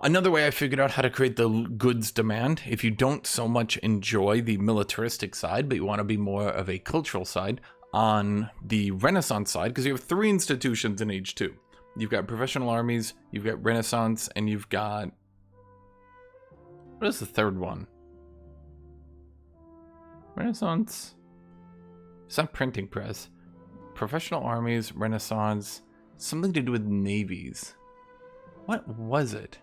Another way I figured out how to create the goods demand, if you don't so much enjoy the militaristic side, but you want to be more of a cultural side, on the Renaissance side, because you have 3 institutions in Age 2. You've got professional armies, you've got Renaissance, and you've got... What is the third one? Renaissance? It's not printing press. Professional armies, Renaissance, something to do with navies. What was it?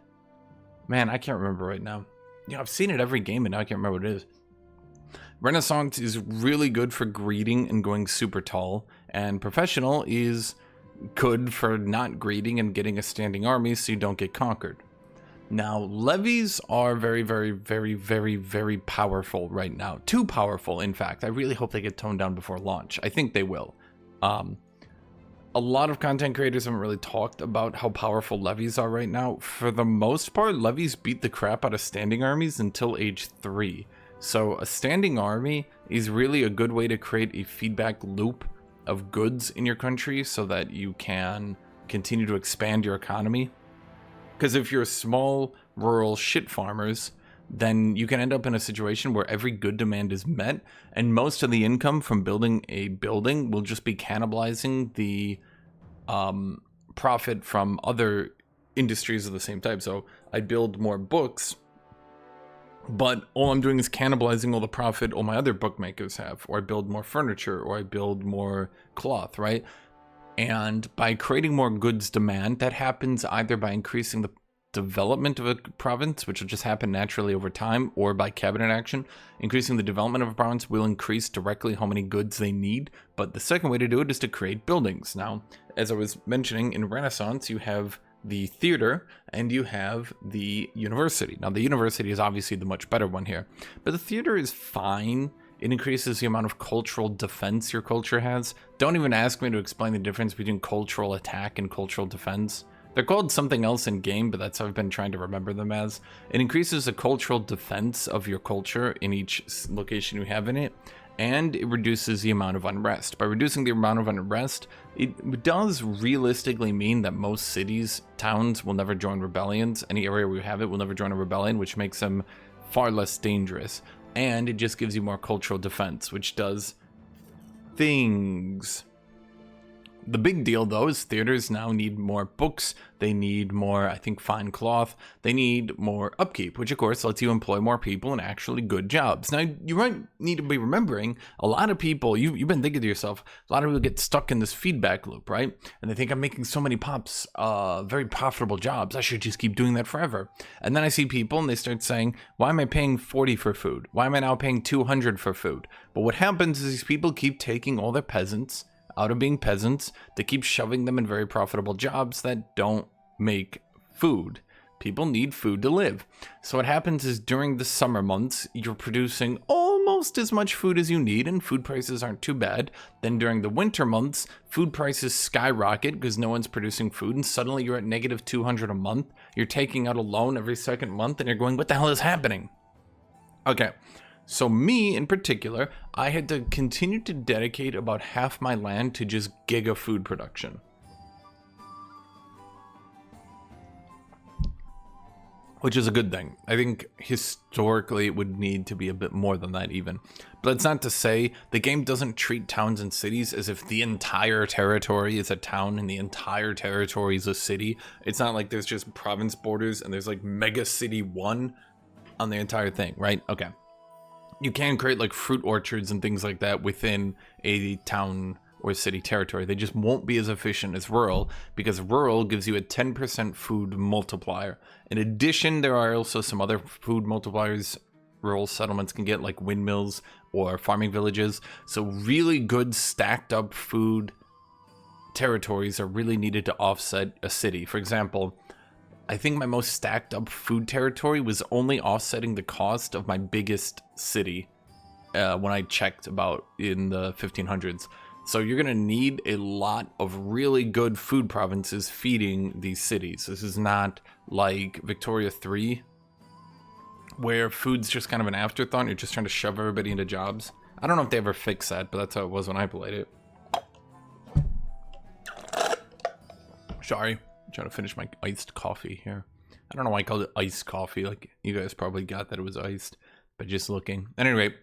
Man, I can't remember right now. You know, I've seen it every game, and now I can't remember what it is. Renaissance is really good for greeting and going super tall, and professional is good for not greeting and getting a standing army so you don't get conquered. Now, levies are very, very, very, very, very powerful right now. Too powerful, in fact. I really hope they get toned down before launch. I think they will. A lot of content creators haven't really talked about how powerful levies are right now. For the most part, levies beat the crap out of standing armies until Age 3. So a standing army is really a good way to create a feedback loop of goods in your country so that you can continue to expand your economy. Because if you're small, rural shit farmers, then you can end up in a situation where every good demand is met, and most of the income from building a building will just be cannibalizing the profit from other industries of the same type. So I build more books, but all I'm doing is cannibalizing all the profit all my other bookmakers have, or I build more furniture, or I build more cloth, right? And by creating more goods demand, that happens either by increasing the development of a province, which will just happen naturally over time, or by cabinet action. Increasing the development of a province will increase directly how many goods they need, but the second way to do it is to create buildings. Now, as I was mentioning, in Renaissance, you have the theater and you have the university. Now, the university is obviously the much better one here, but the theater is fine. It increases the amount of cultural defense your culture has. Don't even ask me to explain the difference between cultural attack and cultural defense. They're called something else in game, but that's how I've been trying to remember them as. It increases the cultural defense of your culture in each location you have in it, and it reduces the amount of unrest. By reducing the amount of unrest, it does realistically mean that most cities, towns will never join rebellions. Any area where you have it will never join a rebellion, which makes them far less dangerous. And it just gives you more cultural defense, which does things. The big deal, though, is theaters now need more books. They need more, I think, fine cloth. They need more upkeep, which, of course, lets you employ more people in actually good jobs. Now, you might need to be remembering, a lot of people, you've been thinking to yourself, a lot of people get stuck in this feedback loop, right? And they think, I'm making so many pops, very profitable jobs. I should just keep doing that forever. And then I see people, and they start saying, why am I paying 40 for food? Why am I now paying 200 for food? But what happens is these people keep taking all their peasants out of being peasants. They keep shoving them in very profitable jobs that don't make food. People need food to live. So what happens is during the summer months, you're producing almost as much food as you need, and food prices aren't too bad. Then during the winter months, food prices skyrocket because no one's producing food, and suddenly you're at negative 200 a month. You're taking out a loan every second month, and you're going, what the hell is happening? Okay. So me, in particular, I had to continue to dedicate about half my land to just giga food production. Which is a good thing. I think historically it would need to be a bit more than that even. But that's not to say the game doesn't treat towns and cities as if the entire territory is a town and the entire territory is a city. It's not like there's just province borders and there's like Mega City 1 on the entire thing, right? Okay. You can create like fruit orchards and things like that within a town or city territory. They just won't be as efficient as rural because rural gives you a 10% food multiplier. In addition, there are also some other food multipliers rural settlements can get, like windmills or farming villages. So really good stacked up food territories are really needed to offset a city. For example, I think my most stacked up food territory was only offsetting the cost of my biggest city when I checked about in the 1500s. So you're going to need a lot of really good food provinces feeding these cities. This is not like Victoria 3, where food's just kind of an afterthought. You're just trying to shove everybody into jobs. I don't know if they ever fix that, but that's how it was when I played it. Sorry. Trying to finish my iced coffee here. I don't know why I called it iced coffee. Like, you guys probably got that it was iced, but just looking. Anyway,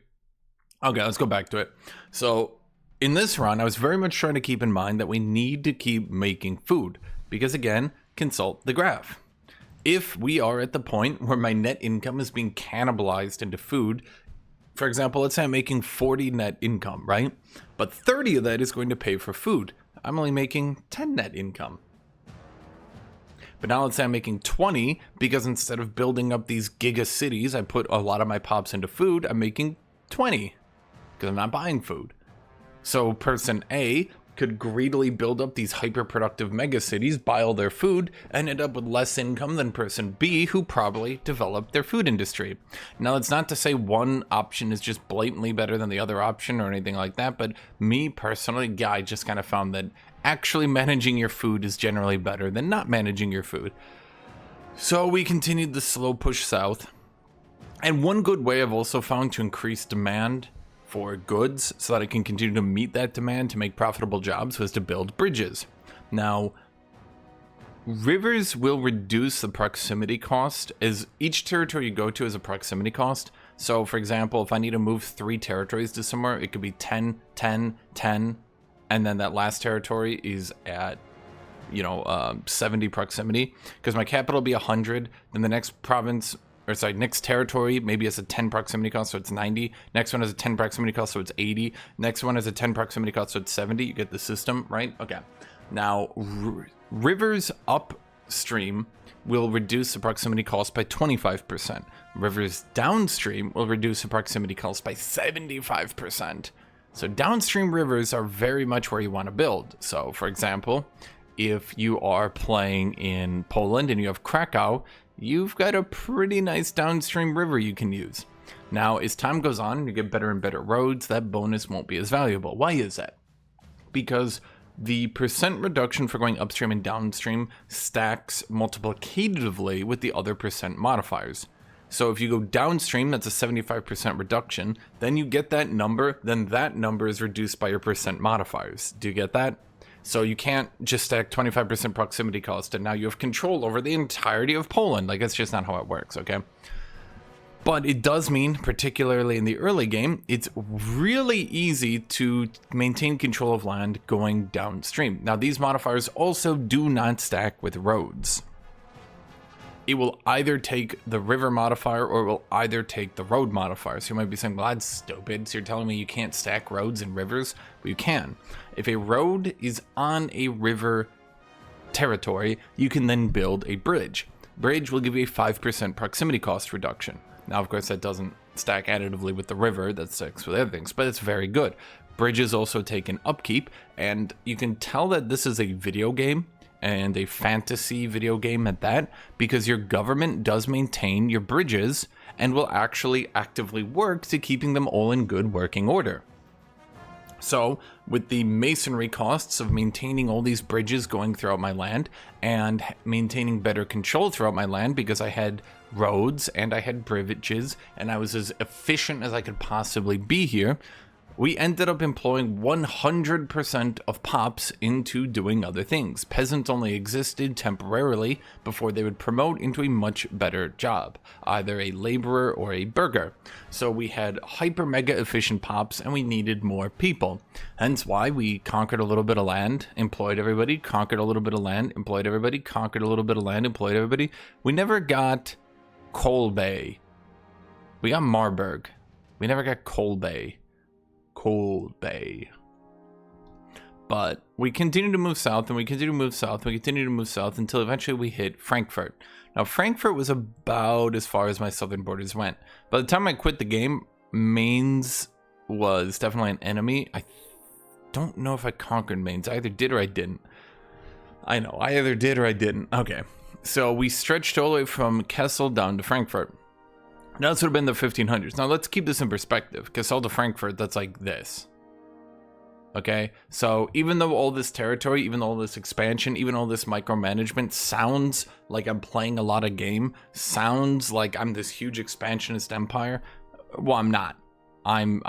okay, let's go back to it. So in this run, I was very much trying to keep in mind that we need to keep making food because, again, consult the graph. If we are at the point where my net income is being cannibalized into food, for example, let's say I'm making 40 net income, right? But 30 of that is going to pay for food. I'm only making 10 net income. But now let's say I'm making 20 because instead of building up these giga cities, I put a lot of my pops into food. I'm making 20 because I'm not buying food. So person A could greedily build up these hyper-productive mega cities, buy all their food, and end up with less income than person B, who probably developed their food industry. Now, that's not to say one option is just blatantly better than the other option or anything like that, but me personally, I just kind of found that actually managing your food is generally better than not managing your food. So we continued the slow push south. And one good way I've also found to increase demand for goods so that I can continue to meet that demand to make profitable jobs was to build bridges. Now, rivers will reduce the proximity cost as each territory you go to has a proximity cost. So for example, if I need to move 3 territories to somewhere, it could be 10, 10, 10, and then that last territory is at 70 proximity because my capital will be 100, then the next province next territory maybe has a 10 proximity cost, so it's 90. Next one has a 10 proximity cost, so it's 80. Next one has a 10 proximity cost, so it's 70. You get the system, right? Okay. Now, rivers upstream will reduce the proximity cost by 25%. Rivers downstream will reduce the proximity cost by 75%. So downstream rivers are very much where you want to build. So, for example, if you are playing in Poland and you have Krakow, you've got a pretty nice downstream river you can use. Now, as time goes on and you get better and better roads, that bonus won't be as valuable. Why is that? Because the percent reduction for going upstream and downstream stacks multiplicatively with the other percent modifiers. So if you go downstream, that's a 75% reduction, then you get that number, then that number is reduced by your percent modifiers. Do you get that? So you can't just stack 25% proximity cost and now you have control over the entirety of Poland. Like, that's just not how it works, okay? But it does mean, particularly in the early game, it's really easy to maintain control of land going downstream. Now, these modifiers also do not stack with roads. It will either take the river modifier or it will either take the road modifier. So you might be saying, well, that's stupid. So you're telling me you can't stack roads and rivers? Well, you can. If a road is on a river territory, you can then build a bridge. Bridge will give you a 5% proximity cost reduction. Now, of course, that doesn't stack additively with the river, that stacks with other things, but it's very good. Bridges also take an upkeep, and you can tell that this is a video game, and a fantasy video game at that, because your government does maintain your bridges and will actually actively work to keeping them all in good working order. So, with the masonry costs of maintaining all these bridges going throughout my land and maintaining better control throughout my land because I had roads and I had bridges and I was as efficient as I could possibly be here, we ended up employing 100% of pops into doing other things. Peasants only existed temporarily before they would promote into a much better job, either a laborer or a burgher. So we had hyper mega efficient pops and we needed more people. Hence why we conquered a little bit of land, employed everybody, conquered a little bit of land, employed everybody, conquered a little bit of land, employed everybody. We never got Coal Bay. We got Marburg. We never got Coal Bay. But we continue to move south and we continue to move south and we continue to move south until eventually we hit Frankfurt. Now, Frankfurt was about as far as my southern borders went. By the time I quit the game, Mainz was definitely an enemy. I don't know if I conquered Mainz. I either did or I didn't. I know, I either did or I didn't. Okay, so we stretched all the way from Kessel down to Frankfurt. Now, this would have been the 1500s. Now, let's keep this in perspective. Kessel to Frankfurt, that's like this. Okay? So, even though all this territory, even though all this expansion, even all this micromanagement sounds like I'm playing a lot of game, sounds like I'm this huge expansionist empire, well, I'm not. I'm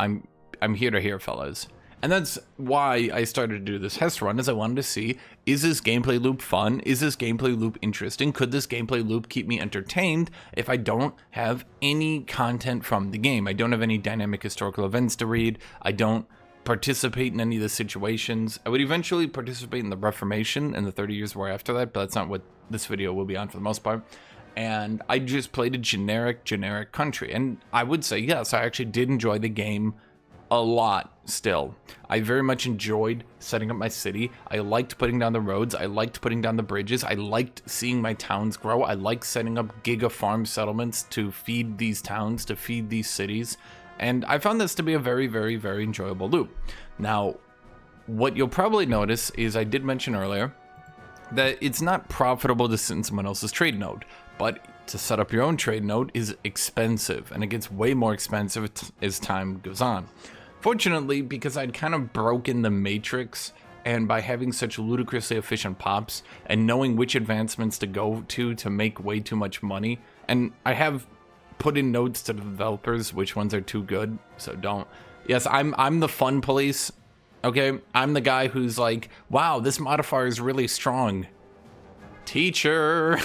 here to hear, fellas. And that's why I started to do this Hesse run, is I wanted to see, is this gameplay loop fun? Is this gameplay loop interesting? Could this gameplay loop keep me entertained if I don't have any content from the game? I don't have any dynamic historical events to read. I don't participate in any of the situations. I would eventually participate in the Reformation and the 30 Years' War after that, but that's not what this video will be on for the most part. And I just played a generic country. And I would say, yes, I actually did enjoy the game a lot still. I very much enjoyed setting up my city. I liked putting down the roads. I liked putting down the bridges. I liked seeing my towns grow. I liked setting up giga farm settlements to feed these towns, to feed these cities. And I found this to be a very enjoyable loop. Now, what you'll probably notice is I did mention earlier that it's not profitable to sit in someone else's trade node, but to set up your own trade node is expensive, and it gets way more expensive as time goes on. Fortunately, because I'd kind of broken the matrix, and by having such ludicrously efficient pops and knowing which advancements to go to make way too much money, and I have put in notes to the developers which ones are too good, so don't. Yes, I'm the fun police. Okay, I'm the guy who's like, wow, this modifier is really strong. Teacher.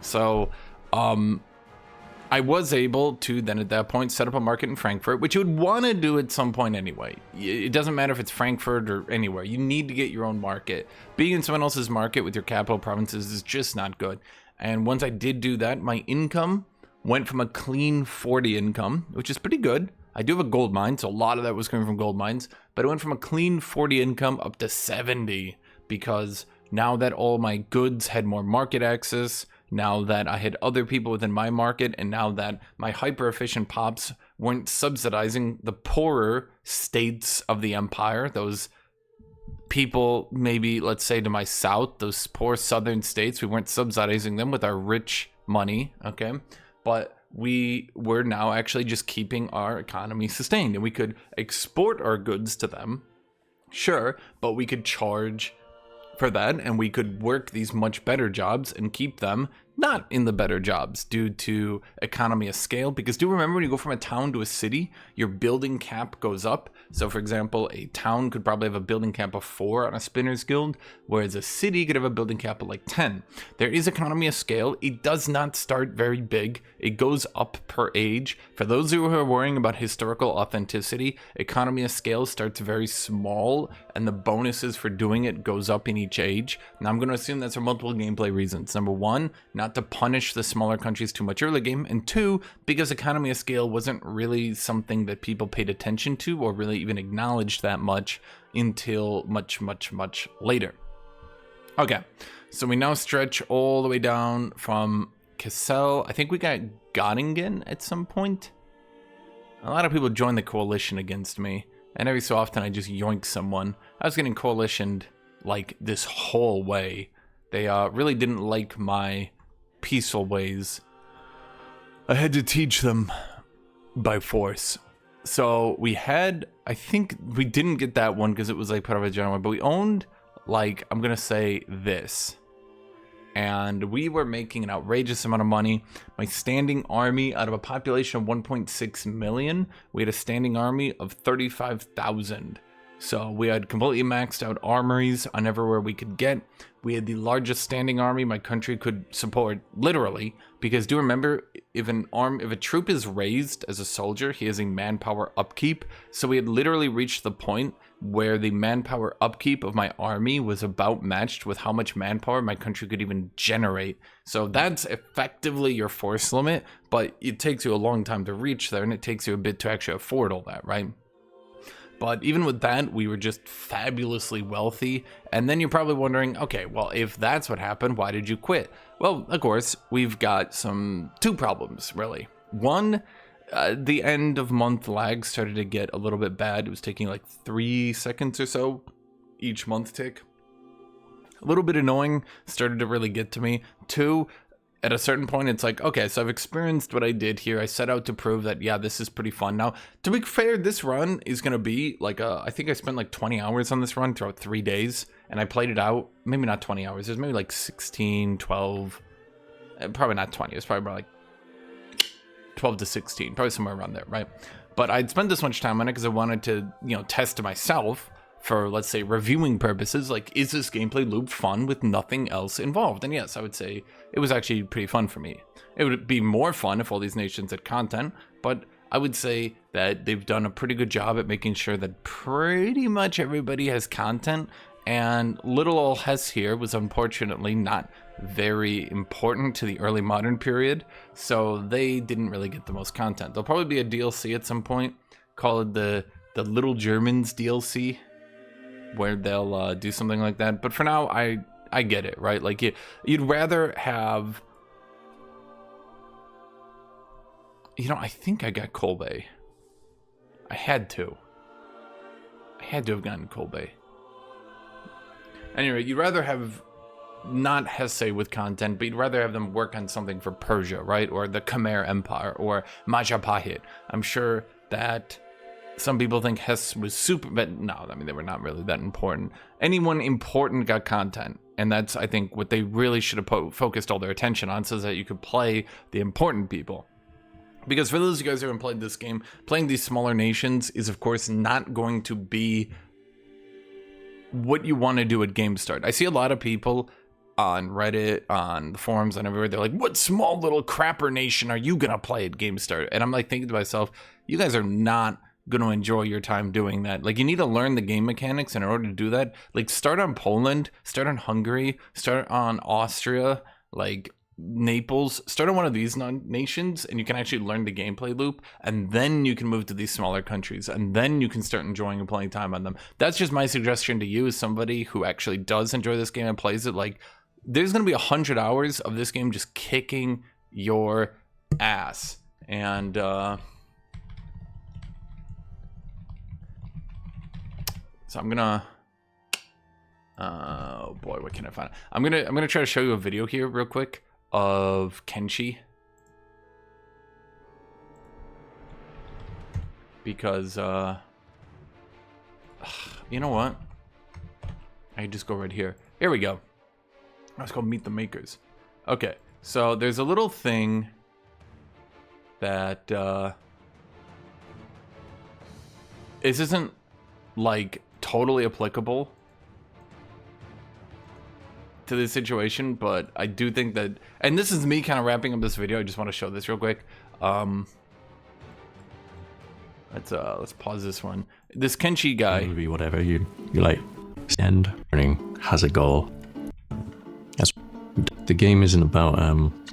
So, I was able to then at that point set up a market in Frankfurt, which you would want to do at some point anyway. It doesn't matter if it's Frankfurt or anywhere. You need to get your own market. Being in someone else's market with your capital provinces is just not good. And once I did do that, my income went from a clean 40 income, which is pretty good. I do have a gold mine, so a lot of that was coming from gold mines, but it went from a clean 40 income up to 70 because now that all my goods had more market access, now that I had other people within my market, and now that my hyper-efficient pops weren't subsidizing the poorer states of the empire, those people maybe, let's say to my south, those poor southern states, we weren't subsidizing them with our rich money, okay? But we were now actually just keeping our economy sustained, and we could export our goods to them, sure, but we could charge for that, and we could work these much better jobs and keep them not in the better jobs due to economy of scale. Because do remember, when you go from a town to a city, your building cap goes up. So for example, a town could probably have a building cap of 4 on a Spinner's Guild, whereas a city could have a building cap of like 10. There is economy of scale. It does not start very big. It goes up per age. For those who are worrying about historical authenticity, economy of scale starts very small, and the bonuses for doing it goes up in each age. Now I'm going to assume that's for multiple gameplay reasons. Number one, not to punish the smaller countries too much early game, and two, because economy of scale wasn't really something that people paid attention to or really even acknowledged that much until much later. Okay, so we now stretch all the way down from Kassel. I think we got Göttingen at some point. A lot of people joined the coalition against me, and every so often I just yoink someone. I was getting coalitioned like this whole way. They really didn't like my peaceful ways. I had to teach them by force. So we had, I think we didn't get that one because it was like part of a general, but we owned, like, I'm gonna say this. And we were making an outrageous amount of money. My standing army, out of a population of 1.6 million, we had a standing army of 35,000. So we had completely maxed out armories on everywhere we could get. We had the largest standing army my country could support, literally, because do remember, if a troop is raised as a soldier, he has a manpower upkeep. So we had literally reached the point where the manpower upkeep of my army was about matched with how much manpower my country could even generate. So that's effectively your force limit, but it takes you a long time to reach there, and it takes you a bit to actually afford all that, right? But even with that, we were just fabulously wealthy. And then you're probably wondering, okay, well, if that's what happened, why did you quit? Well, of course, we've got two problems, really. One, the end of month lag started to get a little bit bad. It was taking like 3 seconds or so each month tick. A little bit annoying, started to really get to me. Two, at a certain point, it's like, okay, so I've experienced what I did here. I set out to prove that, yeah, this is pretty fun. Now, to be fair, this run is going to be like, I think I spent like 20 hours on this run throughout 3 days, and I played it out. Maybe not 20 hours. It was maybe like 16, 12, probably not 20. It was probably about like 12 to 16, probably somewhere around there, right? But I'd spent this much time on it because I wanted to, test myself for, let's say, reviewing purposes. Like, is this gameplay loop fun with nothing else involved? And yes, I would say it was actually pretty fun for me. It would be more fun if all these nations had content, but I would say that they've done a pretty good job at making sure that pretty much everybody has content. And little old Hesse here was unfortunately not very important to the early modern period, so they didn't really get the most content. There'll probably be a DLC at some point, call it the Little Germans DLC, where they'll do something like that. But for now, I get it, right? Like, you'd rather have, I think I got Kolbe. I had to have gotten Kolbe. Anyway, you'd rather have not Hesse with content, but you'd rather have them work on something for Persia, right? Or the Khmer Empire, or Majapahit. I'm sure that some people think Hesse was super, but no, I mean, they were not really that important. Anyone important got content, and that's, I think, what they really should have focused all their attention on, so that you could play the important people. Because for those of you guys who haven't played this game, playing these smaller nations is, of course, not going to be what you want to do at game start. I see a lot of people on Reddit, on the forums, and everywhere, they're like, what small little crapper nation are you gonna play at game start? And I'm like thinking to myself, you guys are not gonna enjoy your time doing that. Like, you need to learn the game mechanics, and in order to do that, like, start on Poland, start on Hungary, start on Austria, like Naples, start on one of these nations, and you can actually learn the gameplay loop, and then you can move to these smaller countries, and then you can start enjoying and playing time on them. That's just my suggestion to you, as somebody who actually does enjoy this game and plays it. Like, there's going to be 100 hours of this game just kicking your ass. And so I'm gonna oh boy, what can I find? I'm gonna try to show you a video here real quick of Kenshi, because you know what, I just go right here. Here we go. Let's go meet the makers. Okay, So there's a little thing that this isn't like totally applicable to this situation, but I do think that, and this is me kind of wrapping up this video. I just want to show this real quick. Let's pause this one. This Kenshi guy, movie, whatever you like, end learning has a goal. That's, the game isn't about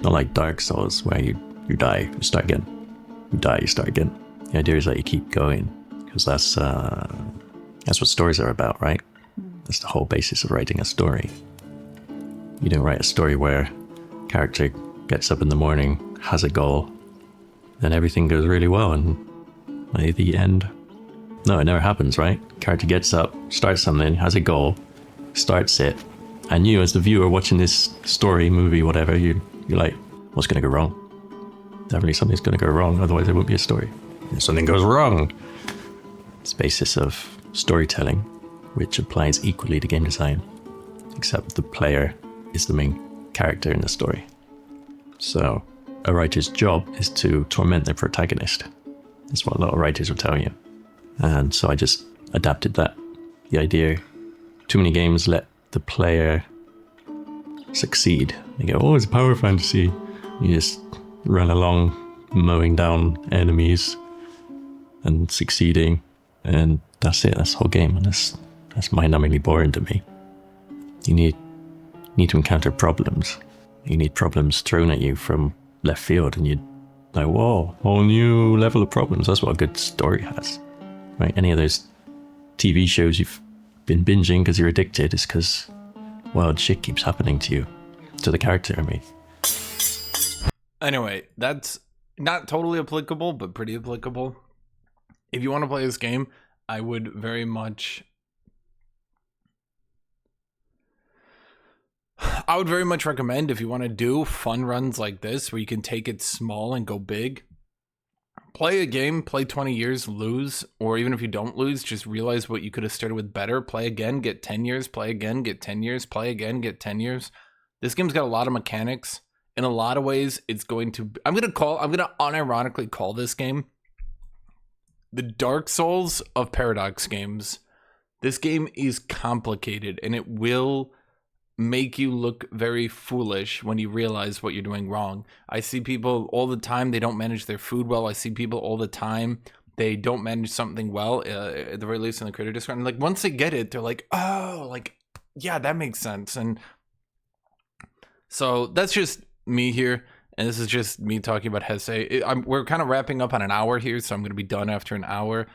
not like Dark Souls where you die, you start again, you die, you start again. The idea is that you keep going, because that's what stories are about, right? That's the whole basis of writing a story. You don't write a story where character gets up in the morning, has a goal, then everything goes really well, and by the end, no, it never happens, right? Character gets up, starts something, has a goal, starts it, and you as the viewer watching this story, movie, whatever, you're like, what's going to go wrong? Definitely something's going to go wrong, otherwise there won't be a story. If something goes wrong, it's the basis of storytelling, which applies equally to game design, except the player is the main character in the story. So a writer's job is to torment their protagonist. That's what a lot of writers will tell you. And so I just adapted that. The idea, too many games let the player succeed. They go, oh, it's power fantasy. You just run along mowing down enemies and succeeding, and that's it. That's the whole game, and that's mind-numbingly boring to me. You need to encounter problems. You need problems thrown at you from left field, and you're like, whoa, whole new level of problems. That's what a good story has, right? Any of those TV shows you've been binging because you're addicted is because wild shit keeps happening to you, to the character, I mean. Anyway, that's not totally applicable, but pretty applicable. If you want to play this game, I would very much recommend, if you want to do fun runs like this where you can take it small and go big, play a game, play 20 years, lose, or even if you don't lose, just realize what you could have started with better, play again, get 10 years, play again, get 10 years, play again, get 10 years. This game's got a lot of mechanics. In a lot of ways, it's going to, I'm going to unironically call this game the Dark Souls of Paradox games. This game is complicated, and it will make you look very foolish when you realize what you're doing wrong. I see people all the time, they don't manage their food well. I see people all the time, they don't manage something well, at the very least in the creator Discord. And like, once they get it, they're like, oh, like, yeah, that makes sense. And so that's just me here. And this is just me talking about Hesse. We're kind of wrapping up on an hour here, so I'm going to be done after an hour.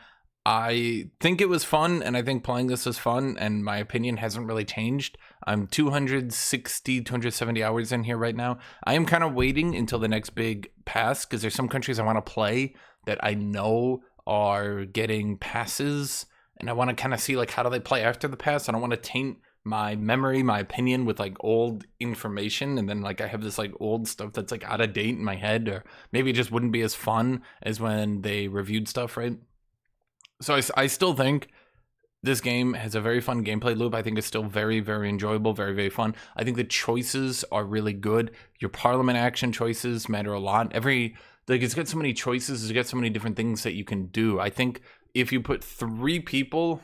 I think it was fun, and I think playing this was fun, and my opinion hasn't really changed. I'm 270 hours in here right now. I am kind of waiting until the next big pass, because there's some countries I want to play that I know are getting passes, and I want to kind of see, like, how do they play after the pass. I don't want to taint my memory, my opinion with like old information, and then like I have this like old stuff that's like out of date in my head, or maybe it just wouldn't be as fun as when they reviewed stuff, right? So I still think this game has a very fun gameplay loop. I think it's still very, very enjoyable, very, very fun. I think the choices are really good. Your Parliament action choices matter a lot. It's got so many choices, it's got so many different things that you can do. I think if you put 3 people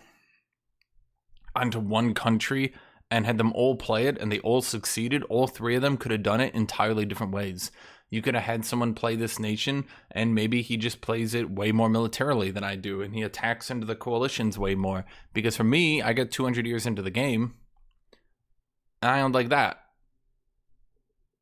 onto one country and had them all play it and they all succeeded, all 3 of them could have done it entirely different ways. You could have had someone play this nation and maybe he just plays it way more militarily than I do, and he attacks into the coalitions way more. Because for me, I got 200 years into the game and I don't like that.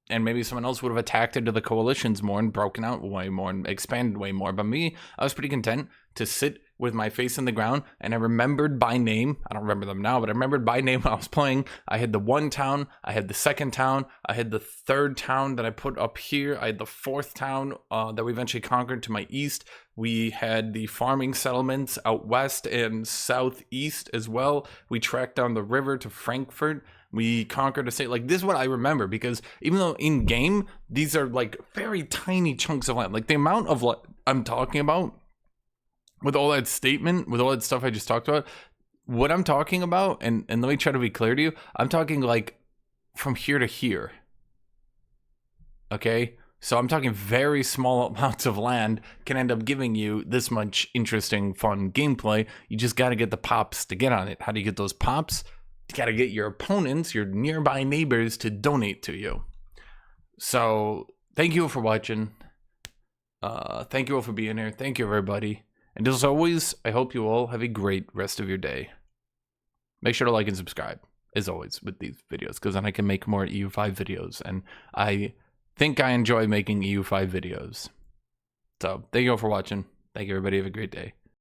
And maybe someone else would have attacked into the coalitions more and broken out way more and expanded way more. But me, I was pretty content to sit with my face in the ground, and I remembered by name, I don't remember them now, but I remembered by name when I was playing. I had the 1 town, I had the 2nd town, I had the 3rd town that I put up here, I had the 4th town that we eventually conquered to my east. We had the farming settlements out west and southeast as well. We tracked down the river to Frankfurt. We conquered a state. Like, this is what I remember, because even though in game, these are like very tiny chunks of land, like the amount of what I'm talking about with all that statement, with all that stuff I just talked about, what I'm talking about, and let me try to be clear to you, I'm talking like from here to here. okay? So I'm talking very small amounts of land can end up giving you this much interesting, fun gameplay. You just got to get the pops to get on it. How do you get those pops? You got to get your opponents, your nearby neighbors, to donate to you. So thank you all for watching. Thank you all for being here. Thank you, everybody. And as always, I hope you all have a great rest of your day. Make sure to like and subscribe, as always, with these videos, because then I can make more EU5 videos. And I think I enjoy making EU5 videos. So thank you all for watching. Thank you, everybody. Have a great day.